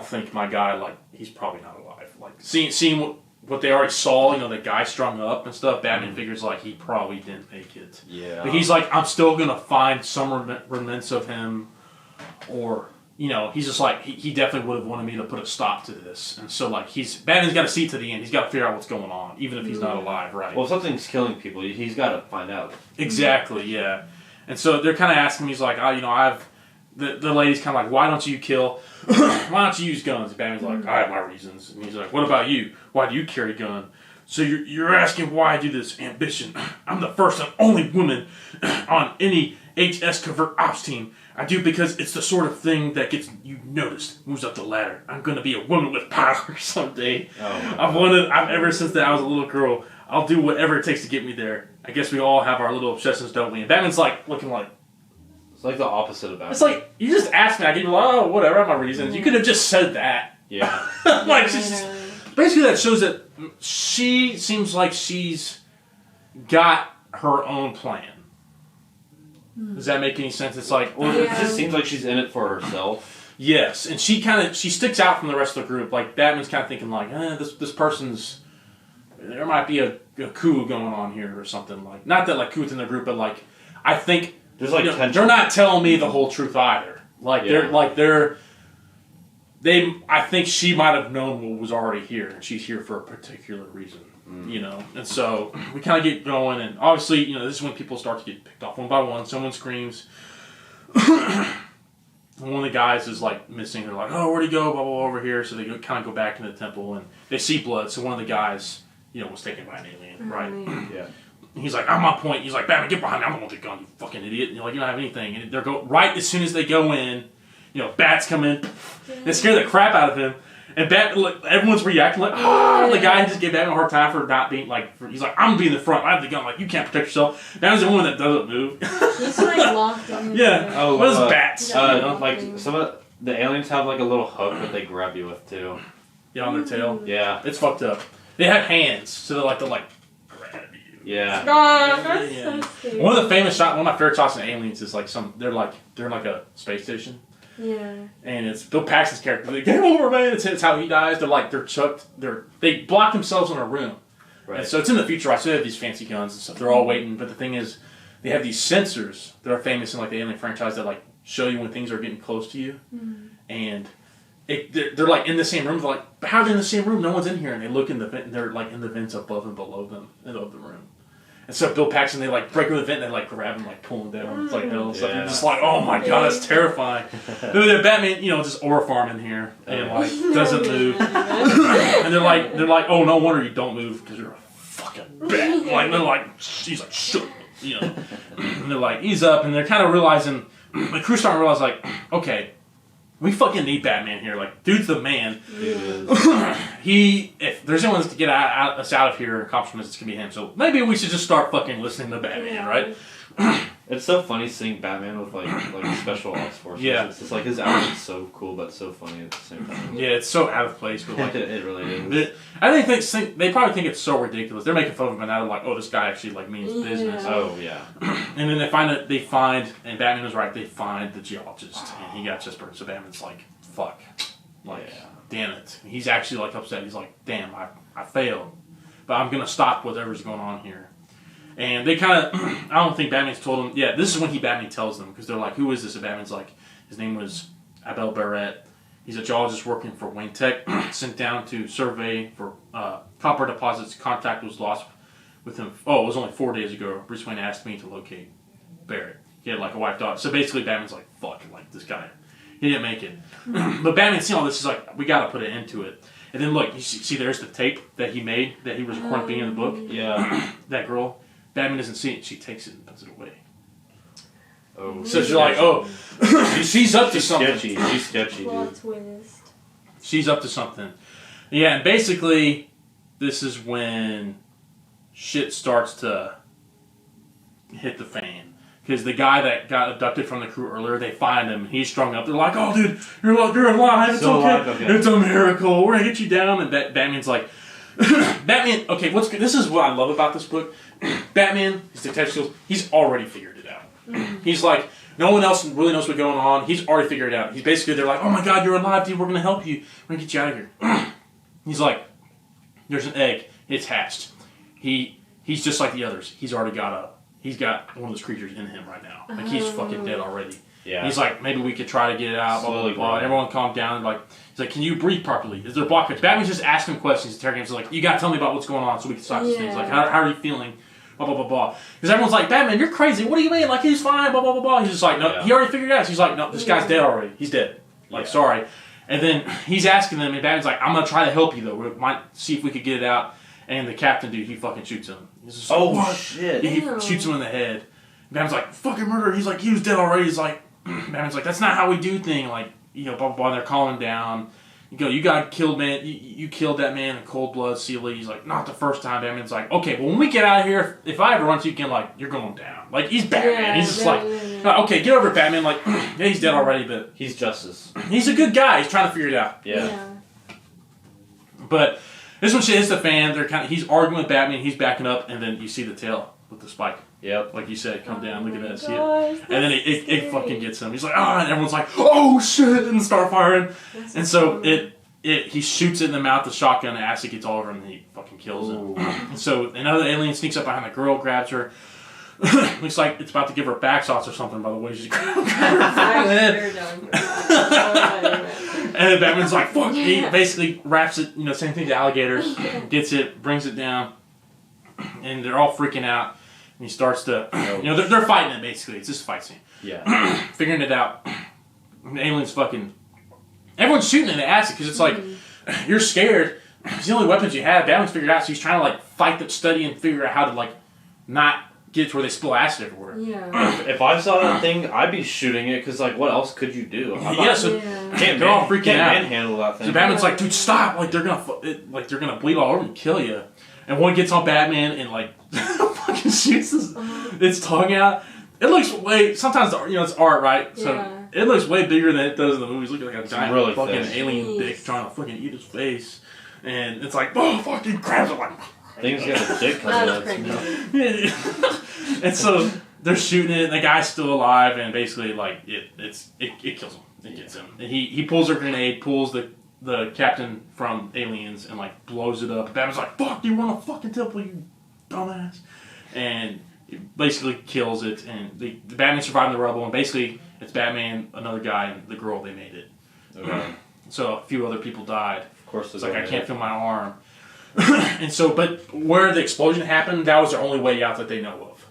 think my guy, like, he's probably not alive. Like, seeing what they already saw, the guy strung up and stuff, Batman figures, like, he probably didn't make it. Yeah. But he's like, I'm still going to find some remnants of him, or, he's just like, he definitely would have wanted me to put a stop to this. And so, like, Batman's got to see to the end. He's got to figure out what's going on, even if he's not alive, right? Well, if something's killing people, he's got to find out. Exactly, yeah. And so they're kind of asking me, he's like, the lady's kind of like, why don't you use guns? And Batman's like, I have my reasons. And he's like, what about you? Why do you carry a gun? So you're asking why I do this? Ambition. I'm the first and only woman on any HS covert ops team. I do because it's the sort of thing that gets you noticed, moves up the ladder. I'm going to be a woman with power someday. I've ever since that I was a little girl. I'll do whatever it takes to get me there. I guess we all have our little obsessions, don't we? And Batman's like, looking like, it's like the opposite of that. It's like, you just asked me, I give you, oh, whatever, I have my reasons. You could have just said that. Yeah. Like, basically that shows that she seems like she's got her own plan. Does that make any sense? It's like, well, it just seems like she's in it for herself. Yes, and she sticks out from the rest of the group. Like, Batman's kind of thinking, like, this person's, there might be a coup going on here or something. Like, not that, like, coup within the group, but, like, I think there's, like, they're not telling me the whole truth either. Like, I think she might have known what was already here, and she's here for a particular reason. And so we kind of get going, and obviously, this is when people start to get picked off one by one. Someone screams. One of the guys is, like, missing. They're like, oh, where'd he go? Blah, blah, blah, over here. So they kind of go back into the temple, and they see blood. So one of the guys, was taken by an alien, right? Yeah. He's like, I'm on point. He's like, Batman, get behind me. I'm the one with the gun, you fucking idiot. And you're like, you don't have anything. And they're right as soon as they go in, bats come in. They scare the crap out of him. And everyone's reacting like, ah! The guy just gave Batman a hard time for not being, like, he's like, I'm going to be in the front. I have the gun. Like, you can't protect yourself. Batman's the one that doesn't move. He's, like, locked in. Yeah. Oh, what is bats? Like, some of the aliens have, like, a little hook that they grab you with, too. Yeah, on their tail. Yeah. It's fucked up. They have hands, so they're like, grab you. Yeah. Oh, that's so scary. One of my favorite shots in Aliens is, like, they're in, like, a space station. Yeah. And it's Bill Paxton's character. Like, game over, man. It's how he dies. They're chucked. They block themselves in a room. Right. And so it's in the future, right? So they have these fancy guns and stuff. They're all waiting. But the thing is, they have these sensors that are famous in, like, the Alien franchise that, like, show you when things are getting close to you. Mm-hmm. And they're like in the same room. They're like, but how are they in the same room? No one's in here. And they look in the vent, and they're, like, in the vents above and below them, of the room. And so Bill Paxton, they, like, break through the vent, and they, like, grab him, like, pull him down. It's like hell and stuff. You're just like, oh my god, that's terrifying. Batman, just aura farm in here, and, like, doesn't move. And they're like, oh, no wonder you don't move, because you're a fucking bat. Like, they're like, he's like, shut, And they're like, ease up, and they're kind of realizing, the crew's starting to realize, like, okay, we fucking need Batman here. Like, dude's the man. If there's anyone to get us out of here and accomplish this, it's gonna be him. So maybe we should just start fucking listening to Batman, right? It's so funny seeing Batman with like special ops forces. Yeah. It's just like his outfit's so cool but so funny at the same time. Yeah, it's so out of place, but like it really is. I think they probably think it's so ridiculous. They're making fun of him now. Like, oh, this guy actually like means business. Oh yeah. And then they find, and Batman was right. They find the geologist, and he got chest burns. So Batman's like, fuck, like, damn it. And he's actually like upset. He's like, damn, I failed, but I'm gonna stop whatever's going on here. And they kind of, I don't think Batman's told him. Yeah, this is when Batman tells them, because they're like, who is this? And Batman's like, his name was Abel Barrett. He's a geologist working for Wayne Tech, sent down to survey for copper deposits. Contact was lost with him. Oh, it was only 4 days ago. Bruce Wayne asked me to locate Barrett. He had like a wife daughter. So basically, Batman's like, fuck, like this guy, he didn't make it. But Batman seeing all this is like, we got to put an end to it. And then look, you see, there's the tape that he made that he was recording at the beginning of the book. Yeah, that girl. Batman doesn't see it. She takes it and puts it away. Oh, so you're like, oh, she's up to something. She's sketchy, dude. Twist. She's up to something. Yeah, and basically, this is when shit starts to hit the fan. Because the guy that got abducted from the crew earlier, they find him. He's strung up. They're like, oh, dude, you're alive. It's okay. Alive, okay. It's a miracle. We're going to get you down. And Batman's like, Batman, okay, this is what I love about this book. Batman, his detective skills, he's already figured it out. He's like, no one else really knows what's going on. He's already figured it out. He's basically, they're like, oh my God, you're alive, dude. We're going to help you. We're going to get you out of here. He's like, there's an egg. It's hatched. He's just like the others. He's got one of those creatures in him right now. Like, he's fucking dead already. Yeah. He's like, maybe we could try to get it out, blah, blah, blah. Everyone calm down. Like, he's like, can you breathe properly? Is there a blockage? Batman's just asking questions. Interrogating him. He's like, you got to tell me about what's going on so we can stop these things. Like, how are you feeling? Blah, blah, blah, blah. Because everyone's like, Batman, you're crazy. What do you mean? Like, he's fine, blah, blah, blah, blah. He's just like, no, he already figured it out. So he's like, no, this guy's dead already. He's dead. Like, sorry. And then he's asking them, and Batman's like, I'm going to try to help you, though. We might see if we could get it out. And the captain dude, he fucking shoots him. He's just like, what? Shit. He shoots him in the head. And Batman's like, fucking murder. He's like, he was dead already. He's like, Batman's like, that's not how we do things. Like, blah, blah, blah. And they're calling him down. You got killed, man. You killed that man in cold blood, Sealy. He's like, not the first time. Batman's like, okay, well, when we get out of here, if I ever run to you again, like, you're going down. Like, he's Batman. He's just okay, get over it, Batman. Like, yeah, he's dead already, but he's justice. He's a good guy. He's trying to figure it out. Yeah. But this one shit hits the fan. He's arguing with Batman. He's backing up, and then you see the tail with the spike. Yep. Like you said, come down, look at that, see it. And then it fucking gets him. He's like, ah, and everyone's like, oh shit, and start firing. And so he shoots it in the mouth, the shotgun, and acid gets all over him, and he fucking kills him. And so another alien sneaks up behind the girl, grabs her. Looks like it's about to give her back shots or something by the way she's grabbing her head. And Batman's like, fuck. He basically wraps it, same thing to alligator, gets it, brings it down, and they're all freaking out. And he starts to, they're fighting it basically. It's just a fight scene. Yeah. Figuring it out. And the alien's fucking, everyone's shooting at the acid because it's like, you're scared. It's the only weapons you have. Batman's figured it out, so he's trying to like fight the study and figure out how to like not get it to where they spill acid everywhere. Yeah. If I saw that thing, I'd be shooting it because like, what else could you do? They're all freaking out. Manhandle that thing. So Batman's like, dude, stop! Like they're gonna bleed all over and kill you. And one gets on Batman and like fucking shoots its tongue out. It looks sometimes it's art, right? So it looks way bigger than it does in the movies. Looking like a giant fucking alien dick trying to fucking eat his face. And it's like, oh, fucking grabs it like. Things got a dick coming out. And so they're shooting it, and the guy's still alive, and basically like it kills him. It gets him. And he pulls a grenade, pulls the captain from Aliens, and like blows it up. Batman's like, fuck, you run a fucking temple, you dumbass. And he basically kills it, and the Batman survived the rubble, and basically it's Batman, another guy, and the girl, they made it. Okay. So a few other people died. Of course, it's like, I can't feel my arm. And so, but where the explosion happened, that was the only way out that they know of.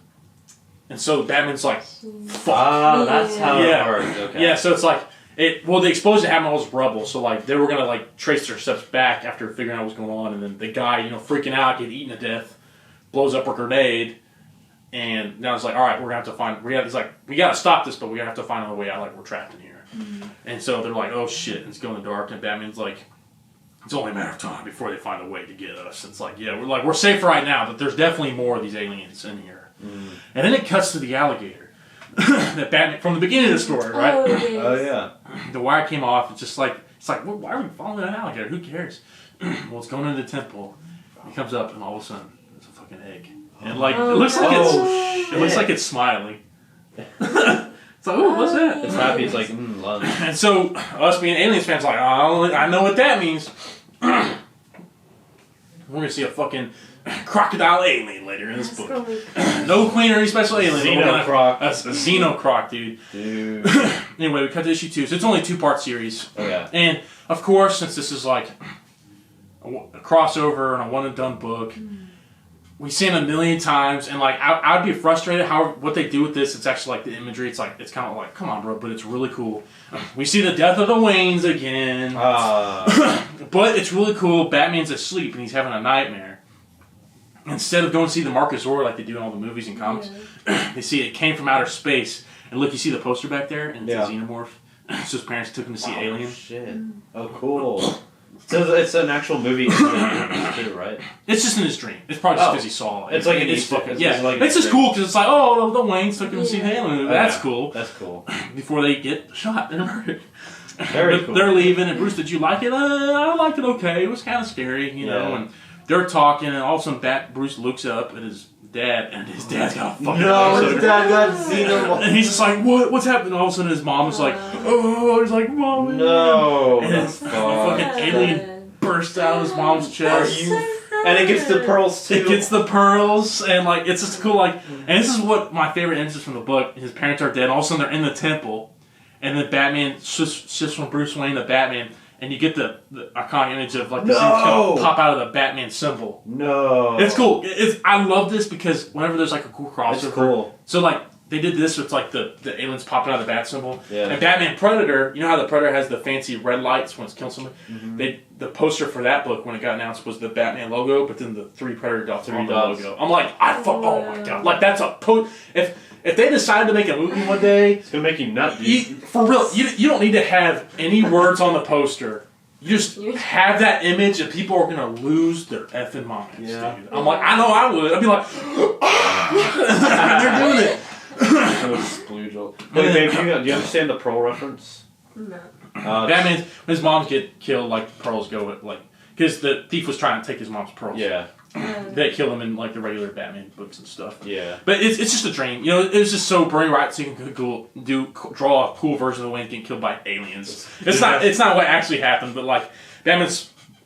And so Batman's like, fuck. That's how it works. Okay. Yeah, so it's like, the explosion happened was rubble, so like, they were gonna like trace their steps back after figuring out what's going on, and then the guy, freaking out, get eaten to death, blows up a grenade, and now it's like, alright, we're gonna have to find, we gotta stop this, but we have to find another way out, like, we're trapped in here. Mm-hmm. And so they're like, oh shit, and it's going in the dark, and Batman's like, it's only a matter of time before they find a way to get us. It's like, we're safe right now, but there's definitely more of these aliens in here. Mm. And then it cuts to the alligator. that Batman from the beginning of the story, right? Oh yeah. The wire came off. It's like why are we following that alligator? Who cares? Well, it's going into the temple. He comes up, and all of a sudden, it's a fucking egg, and like it looks like it's smiling. It's like, oh, what's that? It's happy. It's like lunch. And so us being aliens fans, like, I know what that means. We're gonna see a fucking crocodile alien later in this book. No queen or any special alien. Xenocroc. That's a Xenocroc, dude. Anyway, we cut to issue 2, so it's only a 2-part series. Oh yeah. And of course, since this is like a crossover and a one and done book, we see him a million times, and like I'd be frustrated how what they do with this. It's actually like the imagery. It's kind of like, come on, bro, but it's really cool. We see the death of the Waynes again, but it's really cool. Batman's asleep and he's having a nightmare. Instead of going to see the Mark of Zor like they do in all the movies and comics, they see it came from outer space. And look, you see the poster back there, and it's a xenomorph. So his parents took him to see Alien. Shit. Oh, cool. So it's an actual movie too, right? It's just in his dream. It's probably just because he saw it. It's like it's just cool because it's like, oh, the Waynes took him to see the Alien. That's cool. That's cool. Before they get shot and murdered. Very cool. They're leaving, and Bruce, did you like it? I liked it okay. It was kind of scary, you know. And they're talking, and all of a sudden, Bruce looks up at his dad, and his dad's got a fucking his dad got xenomorph. And he's just like, what's happening? All of a sudden, his mom is like, oh, he's like, Mom. No. And his fucking alien bursts out of his mom's chest. And it gets the pearls too. It gets the pearls, and like it's just cool. Like, and this is what my favorite instance from the book. His parents are dead. All of a sudden, they're in the temple, and then Batman shifts from Bruce Wayne to Batman. And you get the iconic image of like the thing pop out of the Batman symbol. No, it's cool. I love this because whenever there's like a cool crossover, it's cool. So like they did this with like the aliens popping out of the bat symbol. Yeah. And Batman Predator, you know how the Predator has the fancy red lights when it's killing somebody. Mm-hmm. The poster for that book when it got announced was the Batman logo, but then the 3 Predator dots on the logo. I'm like, oh my god, like that's a If they decide to make a movie one day, it's gonna make you nuts, dude. For real, you don't need to have any words on the poster. You just have that image, and people are gonna lose their effing minds, dude. I'm like, I know I would. I'd be like, they're doing it. Wait, babe, do you understand the Pearl reference? No. Batman's his moms get killed like pearls go like because the thief was trying to take his mom's pearls. Yeah. They kill him in like the regular Batman books and stuff. Yeah. But it's just a dream. You know, it was just so brain right so you can draw a cool version of the Wayne getting killed by aliens. It's not what actually happened, but like Batman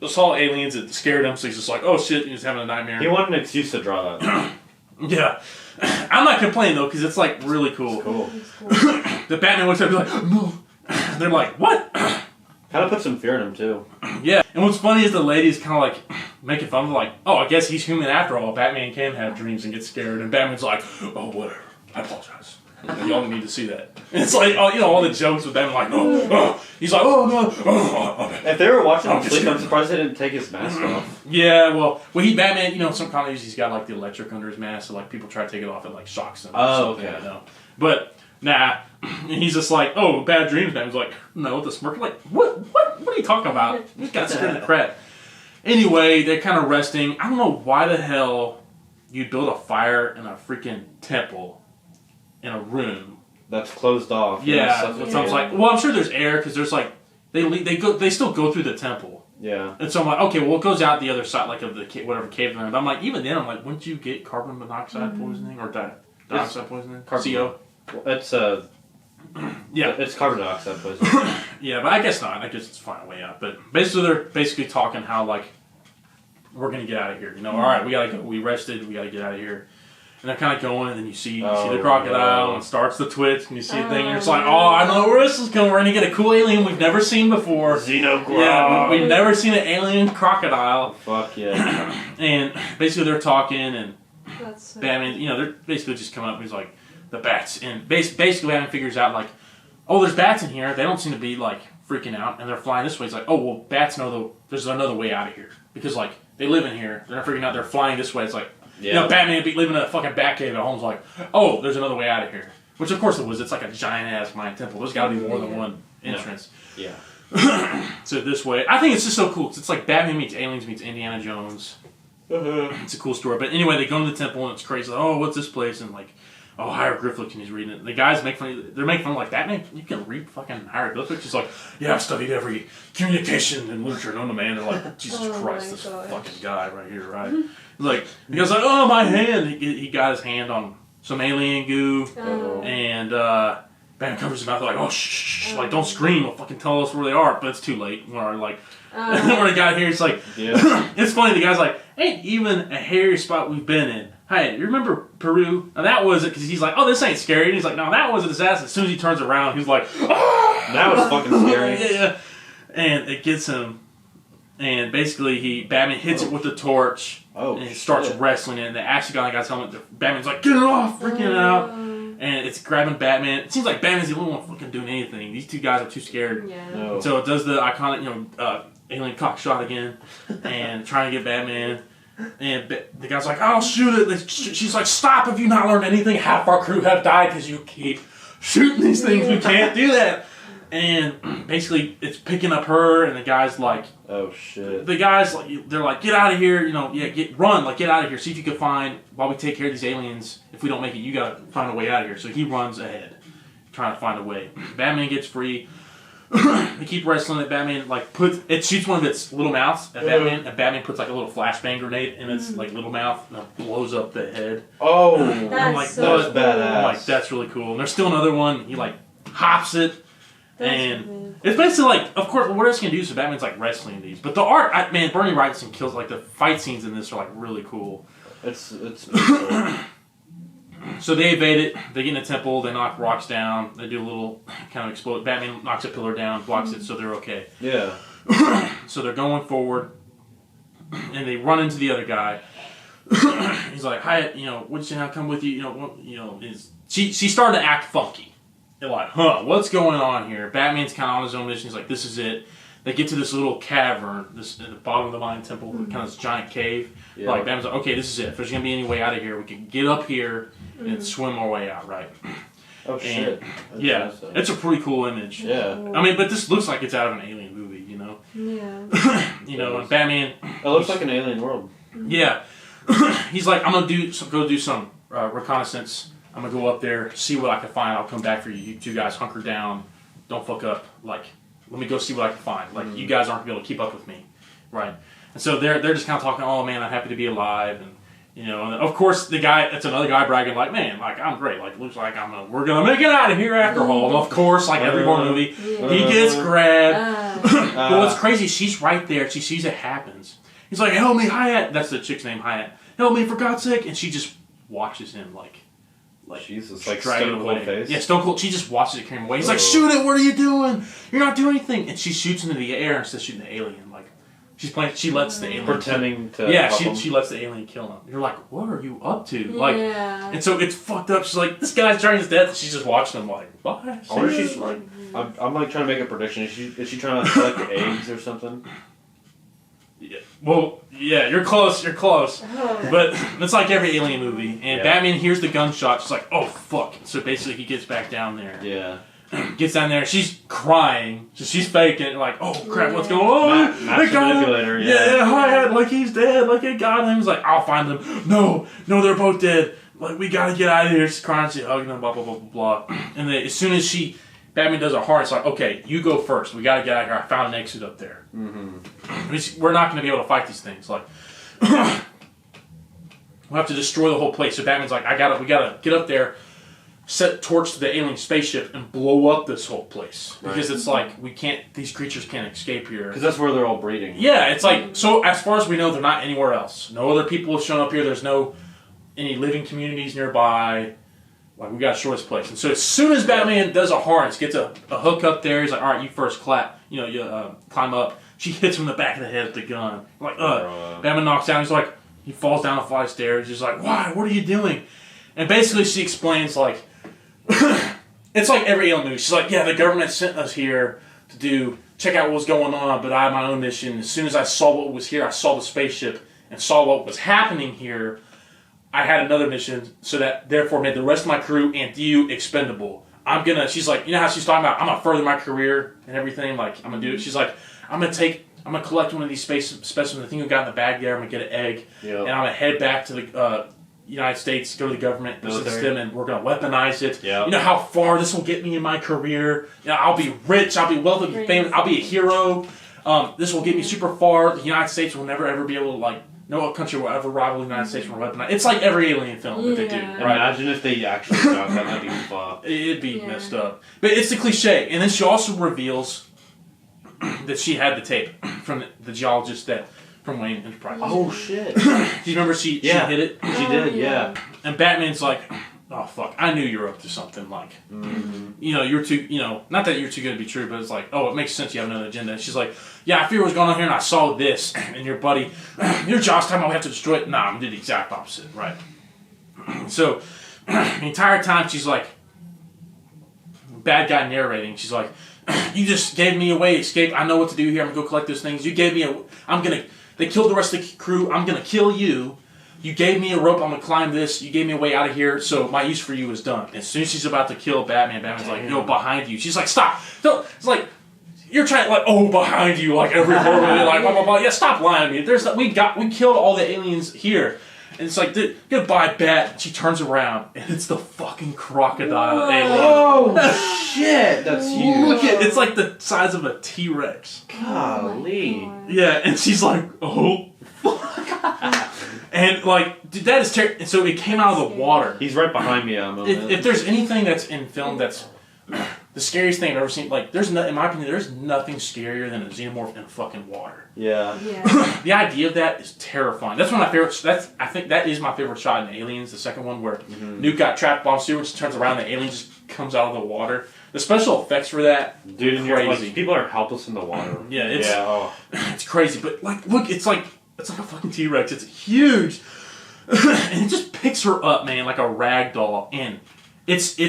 saw aliens, it scared him, so he's just like, oh shit, he's having a nightmare. He wanted an excuse to draw that. Yeah. I'm not complaining though, because it's like really cool. It's cool. The Batman wakes up and be like, no. They're like, what? Kind of put some fear in him too. Yeah, and what's funny is the lady's kind of like making fun of like, oh, I guess he's human after all. Batman can have dreams and get scared, and Batman's like, oh, whatever. I apologize. And y'all need to see that. And it's like, oh, you know, all the jokes with Batman, like, oh. He's like, oh no. Oh, if they were watching him sleep, I'm surprised they didn't take his mask off. Yeah, well, Batman, you know, some comedies he's got like the electric under his mask, so like people try to take it off, it like shocks them. Oh, okay. I know. But nah, and he's just like, oh, bad dreams. Batman's like, no, with a smirk. Like, what are you talking about? You got scared of crap. Anyway, they're kind of resting. I don't know why the hell you'd build a fire in a freaking temple in a room that's closed off. Yeah, so I was like, well, I'm sure there's air because there's like they still go through the temple. Yeah. And so I'm like, okay, well, it goes out the other side, like of the whatever cave they're in. But I'm like, even then, I'm like, wouldn't you get carbon monoxide poisoning or dioxide poisoning? CO. It's it's carbon dioxide poisoning. Yeah, but I guess not. I guess it's fine a way out. But basically, they're talking how like we're gonna get out of here. You know, all right, we gotta go. We rested. We gotta get out of here. And they're kind of going, and then you see the crocodile, and it starts to twitch, and you see a thing, and it's like, oh, I know where this is going. We're going to get a cool alien we've never seen before. Xenocroc. Yeah, we've never seen an alien crocodile. Fuck yeah. And basically they're talking, and Batman, you know, they're basically just coming up, and he's like, the bats. And basically Batman figures out, like, oh, there's bats in here. They don't seem to be, like, freaking out, and they're flying this way. He's like, oh, well, bats know there's another way out of here. Because, like, they live in here. They're not freaking out. They're flying this way. It's like, you know, Batman be living in a fucking bat cave at home's like, oh, there's another way out of here. Which, of course, it was. It's like a giant-ass Mayan temple. There's got to be more than one entrance. Yeah. So this way. I think it's just so cool. It's like Batman meets aliens meets Indiana Jones. It's a cool story. But anyway, they go to the temple, and it's crazy. Like, oh, what's this place? And, like, hieroglyphics, and he's reading it. And the guys they're making fun of like, Batman, you can read fucking hieroglyphics? He's like, yeah, I've studied every communication and literature known to man. They're like, Jesus Christ, this fucking guy right here, right? He's like, he goes like, oh, my hand. He got his hand on some alien goo, and Batman covers his mouth, like, oh, shh, like, don't scream, they'll fucking tell us where they are, but it's too late. When the guy here, it's like, it's funny, the guy's like, ain't even a hairy spot we've been in. Hey, you remember Peru? And that was it, because he's like, oh, this ain't scary. And he's like, no, that was a disaster. As soon as he turns around, he's like, ah! That was fucking scary. Yeah. And it gets him, and basically Batman hits it with the torch, and he starts wrestling it, and the action guy got his helmet. Batman's like, get it off, freaking it out. And it's grabbing Batman. It seems like Batman's the only one fucking doing anything. These two guys are too scared. Yeah. No. So it does the iconic, alien cock shot again, and trying to get Batman. And the guy's like, I'll shoot it. She's like, stop if you not learned anything. Half our crew have died because you keep shooting these things. We can't do that. And basically, it's picking up her, and the guy's like, oh shit. The guys, they're like, get out of here, run, get out of here. See if you can find, while we take care of these aliens, if we don't make it, you gotta find a way out of here. So he runs ahead, trying to find a way. Batman gets free. They keep wrestling it. Batman it shoots one of its little mouths at Batman, and Batman puts like a little flashbang grenade in its like little mouth, and it blows up the head. Oh, that's badass. I'm like, that's really cool. And there's still another one. He hops it. And it's basically like, of course, what else can you do? So Batman's like wrestling these, but the art, Bernie Wrightson kills. Like the fight scenes in this are like really cool. It's cool. So they evade it. They get in a temple. They knock rocks down. They do a little kind of explode. Batman knocks a pillar down, blocks it, so they're okay. Yeah. So they're going forward, and they run into the other guy. He's like, "Hi, what'd you say? I'll come with you." She started to act funky. They're like, what's going on here? Batman's kind of on his own mission. He's like, this is it. They get to this little cavern, at the bottom of the Mayan temple, kind of this giant cave. Yeah. Like, Batman's like, okay, this is it. If there's going to be any way out of here, we can get up here and swim our way out, right? Oh, shit. Yeah, it's a pretty cool image. Yeah. But this looks like it's out of an alien movie, Yeah. And Batman... It looks like an alien world. Yeah. He's like, I'm going to go do some reconnaissance. I'm going to go up there, see what I can find. I'll come back for you. You two guys hunker down. Don't fuck up. Let me go see what I can find. You guys aren't going to be able to keep up with me. Right? And so they're just kind of talking, oh, man, I'm happy to be alive. And, and of course, it's another guy bragging, man, I'm great. Looks like we're going to make it out of here after all. And of course, every horror movie, he gets grabbed. But what's crazy, she's right there. She sees it happens. He's like, help me, Hyatt. That's the chick's name, Hyatt. Help me, for God's sake. And she just watches him, Jesus, Stone Cold face. Yeah, Stone Cold. She just watches it came away. He's like, shoot it! What are you doing? You're not doing anything. And she shoots into the air instead of shooting the alien. She's playing. She lets the alien pretending to. Yeah, she lets the alien kill him. You're like, what are you up to? Yeah. And so it's fucked up. She's like, this guy's trying his death. And she's just watching him what? I wonder if she's I'm trying to make a prediction. Is she trying to collect eggs or something? Yeah. Well, yeah, you're close. But it's like every alien movie. And Batman hears the gunshot. She's like, oh, fuck. So basically he gets back down there. Yeah. Gets down there. She's crying. So she's faking. Oh, crap, what's going on? Master manipulator, Hi-Hat, he's dead. They got him. He's like, I'll find them. No, they're both dead. We gotta get out of here. She's crying. She's hugging them, blah, blah, blah, blah, blah. And then as soon as Batman does a hard, it's like, okay, you go first. We gotta get out of here. I found an exit up there. Mm-hmm. We're not gonna be able to fight these things. We'll have to destroy the whole place. So Batman's like, we gotta get up there, set torch to the alien spaceship, and blow up this whole place. Because it's these creatures can't escape here. Because that's where they're all breeding. Yeah, it's so as far as we know, they're not anywhere else. No other people have shown up here. There's any living communities nearby. We gotta destroy this place. And so as soon as Batman does a harness, gets a hook up there, he's like, all right, you first climb up. She hits him in the back of the head with the gun. Batman knocks down. He falls down a flight of stairs. He's like, why? What are you doing? And basically she explains, it's like every alien movie. She's like, yeah, the government sent us here to check out what was going on, but I had my own mission. As soon as I saw what was here, I saw the spaceship and saw what was happening here, I had another mission, so that therefore made the rest of my crew and you expendable. She's like, you know how she's talking about, I'm gonna further my career and everything, I'm gonna do it. She's like, I'm gonna collect one of these specimens, the thing we got in the bag there, I'm gonna get an egg, and I'm gonna head back to United States, go to the government, the Military. system, and we're going to weaponize it. Yeah. You know how far this will get me in my career. You know, I'll be rich, I'll be wealthy, I'll be famous, I'll be a hero. This will get me super far. The United States will never ever be able to, like, no country will ever rival the United States from weaponize. It's like every alien film that they do. Right? Imagine if they actually got that. That'd be fucked. It'd be messed up. But it's the cliche. And then she also reveals that she had the tape from the geologist from Wayne Enterprises. Oh, shit. Do you remember she hit it? She did, yeah. And Batman's like, oh, fuck, I knew you were up to something. Like, you know, you're too, you know, not that you're too good to be true, but it's like, oh, it makes sense you have another agenda. And she's like, yeah, I figured what's going on here, and I saw this. And your buddy, your job's time, we have to destroy it. Nah, I'm doing the exact opposite, right? So, the entire time, she's like, bad guy narrating. She's like, you just gave me a way to escape. I know what to do here. I'm going to go collect those things. You gave me they killed the rest of the crew. I'm going to kill you. You gave me a rope. I'm going to climb this. You gave me a way out of here. So my use for you is done. As soon as she's about to kill Batman, Batman's like, yo, behind you. She's like, stop. Don't. It's like, you're trying, like, oh, behind you. Like, every horror movie, like, blah, blah, blah. Yeah, stop lying to me. We killed all the aliens here. And it's like, goodbye, Bat. And she turns around, and it's the fucking crocodile alien. Oh, shit. That's huge. Look at it's like the size of a T-Rex. Golly. Yeah, and she's like, oh, fuck. And, like, dude, that is terrible. And so it came out of the water. He's right behind me. If there's anything that's in film that's the scariest thing I've ever seen, like, in my opinion, there's nothing scarier than a xenomorph in fucking water. Yeah. The idea of that is terrifying. That's one of my favorites. I think that is my favorite shot in Aliens, the second one, where Nuke got trapped, bomb sewer, just turns around, and the alien just comes out of the water. The special effects for that, dude, and crazy. Like, people are helpless in the water. It's crazy. But, like, look, it's like a fucking T-Rex. It's huge. And it just picks her up, man, like a rag doll. And it's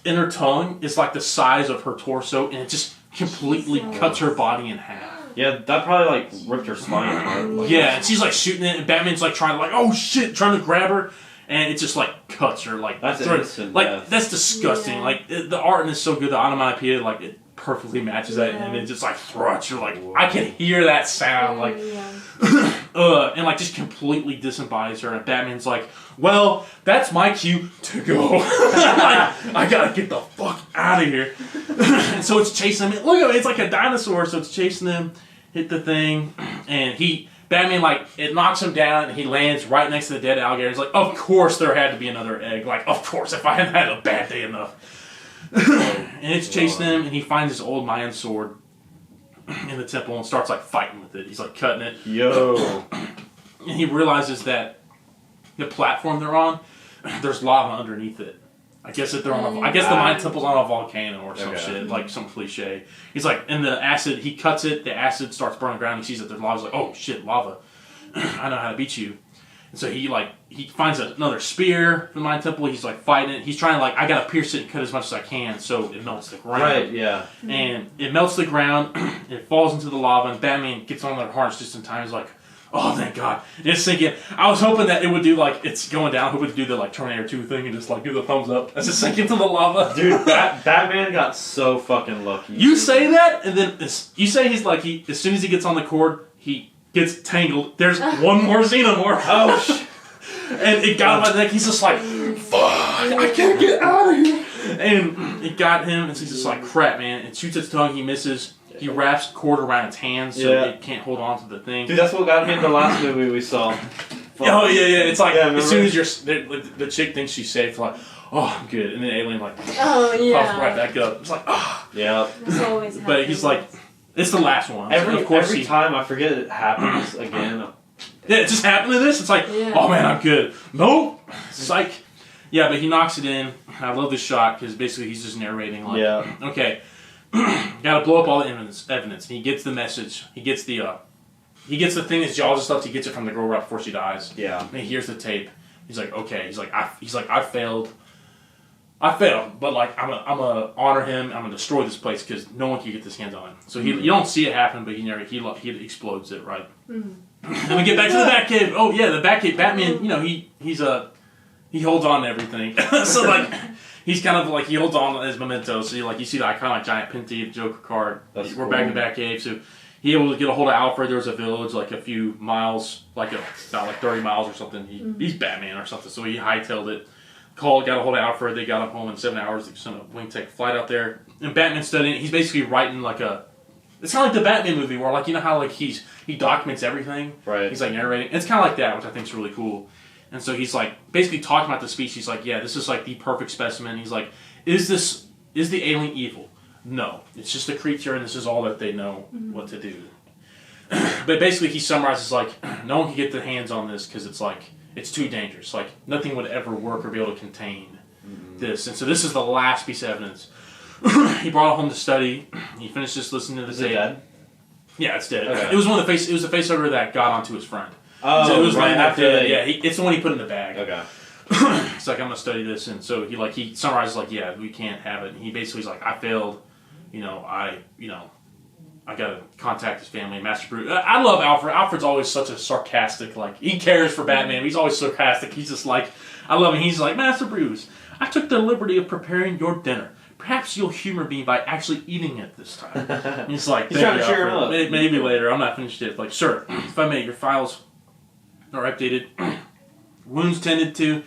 in her tongue is like the size of her torso, and it just completely cuts her body in half. Yeah, that probably, like, ripped her spine apart. Like, yeah, and she's, like, shooting it, and Batman's, like, trying to, like, oh, shit, trying to grab her, and it just, like, cuts her. Like, that's innocent death. That's disgusting. Yeah. Like, the art is so good, the onomatopoeia, like, it perfectly matches that, and it just, like, thrusts. You're like, I can hear that sound, like, and, like, just completely disembodies her, and Batman's like, well, that's my cue to go. I gotta get the fuck out of here. And so it's chasing him. Look at it, it's like a dinosaur, so it's chasing him, hit the thing, and Batman, like, it knocks him down, and he lands right next to the dead alligator. He's like, of course there had to be another egg. Like, of course, if I hadn't had a bad day enough. And it's chasing him, and he finds this old Mayan sword in the temple and starts, like, fighting with it. He's, like, cutting it. Yo. And he realizes that the platform they're on, there's lava underneath it. I guess if they're on I guess the Mayan temple's on a volcano or some shit, like some cliche. He's like, and the acid, he cuts it, the acid starts burning the ground, he sees that there's lava, he's like, oh shit, lava. I know how to beat you. And so he finds another spear from the Mayan temple, he's like fighting it, he's trying to like, I gotta pierce it and cut as much as I can so it melts the ground. Right, yeah. And it melts the ground, it falls into the lava, and Batman gets on their harness just in time, he's like, oh, thank God. And it's thinking, I was hoping that it would do, like, it's going down, hoping to do the, like, Terminator 2 thing and just, like, do the thumbs up as it sink into the lava. Dude, Batman got so fucking lucky. You say that, and then you say he's like, as soon as he gets on the cord, he gets tangled. There's one more xenomorph. Oh, shit. And it got him by the neck. He's just like, fuck, I can't get out of here. And it got him, and so he's just like, crap, man. It shoots its tongue, he misses. He wraps cord around its hands so it can't hold on to the thing. Dude, that's what got me in the last movie we saw. Oh, yeah. It's like, as soon as the chick thinks she's safe, like, oh, I'm good. And then the alien, like, pops right back up. It's like, oh. Yeah. But he's like, it's the last one. Every time I forget it happens again. Yeah, it just happened to this. It's like, oh, man, I'm good. Nope. Psych. Yeah, but he knocks it in. I love this shot because basically he's just narrating, like, okay. Gotta blow up all the evidence, and he gets the message. He gets the thing that's geologist left. He gets it from the girl right before she dies. Yeah. And he hears the tape. He's like, okay. He's like, I failed. But like, I'm gonna honor him. I'm gonna destroy this place because no one can get this hands on him. So you don't see it happen, but he explodes it, right? Mm-hmm. And we get back to the Batcave. Oh yeah, the Batcave. Batman, you know, he holds on to everything. So like. He's kind of like, he holds on as memento, so you see the iconic giant Pente Joker card. We're back in the Batcave, so he able to get a hold of Alfred. There was a village like a few miles, about 30 miles or something. He's Batman or something, so he hightailed it. Got a hold of Alfred. They got him home in 7 hours. They sent a wing tech flight out there. And Batman's studying. He's basically writing it's kind of like the Batman movie where you know how he documents everything. Right. He's narrating. It's kind of like that, which I think is really cool. And so he's basically talking about the species. He's yeah, this is the perfect specimen. He's is the alien evil? No, it's just a creature, and this is all that they know what to do. But basically, he summarizes no one can get their hands on this because it's too dangerous. Nothing would ever work or be able to contain this. And so this is the last piece of evidence. He brought it home to study. He finished just listening to the tape. Is it dead? Yeah, it's dead. Okay. It was it was the facehugger that got onto his friend. Oh, so it was right after that. Yeah, it's the one he put in the bag. Okay. It's I'm gonna study this, and so he summarizes yeah, we can't have it. And he basically's I failed. I gotta contact his family. Master Bruce. I love Alfred. Alfred's always such a sarcastic. He cares for Batman. But he's always sarcastic. He's just I love him. He's Master Bruce, I took the liberty of preparing your dinner. Perhaps you'll humor me by actually eating it this time. And he's he's trying to cheer him up. Maybe later. I'm not finished yet. Sir, if I may, your files are updated. Wounds tended to.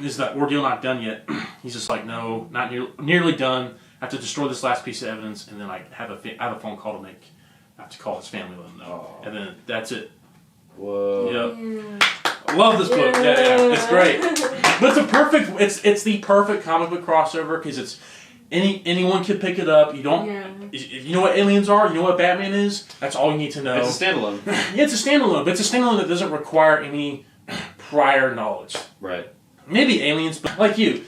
Is that ordeal not done yet? He's just no, not nearly done. I have to destroy this last piece of evidence, and then I have a phone call to make. I have to call his family, let them know, and then that's it. Whoa. Yep. I love this book. Yeah, it's great. But it's the perfect comic book crossover because it's anyone can pick it up. You don't. Yeah. You know what aliens are. You know what Batman is. That's all you need to know. It's a standalone. Yeah, it's a standalone, but it's a standalone that doesn't require any prior knowledge. Right. Maybe aliens, but you've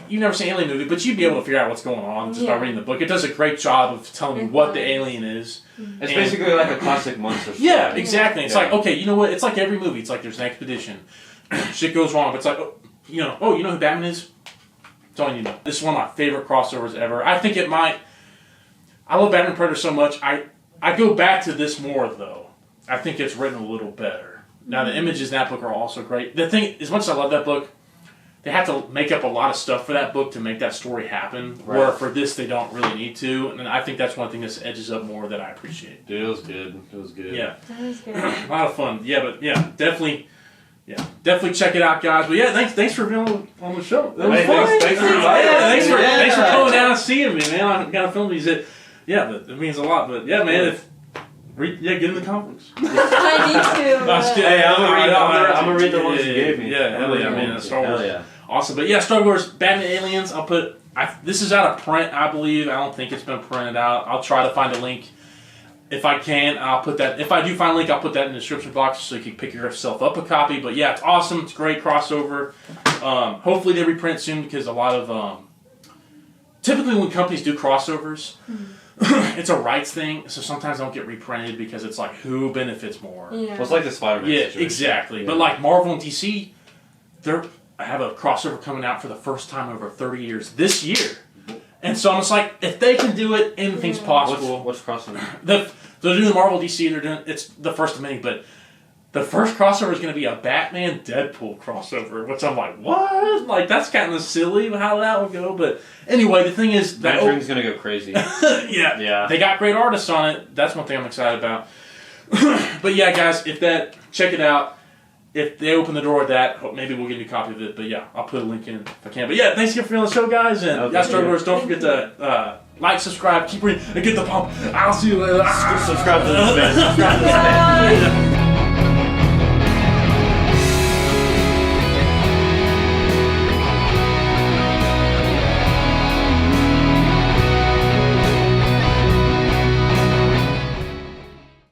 never seen an alien movie, but you'd be able to figure out what's going on just by reading the book. It does a great job of telling you what the alien is. It's basically like a classic monster story. Yeah, exactly. It's okay, you know what? It's like every movie. It's there's an expedition. Shit goes wrong, but it's you know who Batman is? That's all you need to know. This is one of my favorite crossovers ever. I think it might... I love Batman Predator so much. I go back to this more, though. I think it's written a little better. Now, the images in that book are also great. The thing, as much as I love that book, they have to make up a lot of stuff for that book to make that story happen. Right. Where for this, they don't really need to. And I think that's one thing that edges up more that I appreciate. Dude, it was good. It was good. Yeah. That was good. A lot of fun. Yeah, but definitely check it out, guys. But thanks for being on the show. That was fun. Thanks for inviting me. Thanks for coming down and seeing me, man. I got to film these. But it means a lot. But yeah, man, get in the comics. I need to. Hey, I'm gonna read the ones you gave me. Yeah, hell yeah, man. That's Star Wars. Hell yeah. Awesome. But Star Wars, Batman Aliens, this is out of print, I believe. I don't think it's been printed out. I'll try to find a link. If I can, I'll put that. If I do find a link, I'll put that in the description box so you can pick yourself up a copy. But yeah, it's awesome. It's great crossover. Hopefully they reprint soon because a lot of... typically when companies do crossovers... it's a rights thing, so sometimes they don't get reprinted because it's who benefits more. Yeah. Well, it's like the Spider-Man situation. Exactly. Yeah. But Marvel and DC, I have a crossover coming out for the first time over 30 years this year. And so I'm just if they can do it, anything's possible. What's crossover? They're doing the Marvel DC, it's the first of many, but the first crossover is going to be a Batman Deadpool crossover, which I'm what? That's kind of silly how that would go. But anyway, the thing is... Venturing's going to go crazy. Yeah. They got great artists on it. That's one thing I'm excited about. But yeah, guys, check it out. If they open the door with that, maybe we'll give you a copy of it. But yeah, I'll put a link in if I can. But yeah, thanks again for being on the show, guys. And strugglers, don't forget to like, subscribe, keep reading, and get the pump. I'll see you later. Subscribe to this man.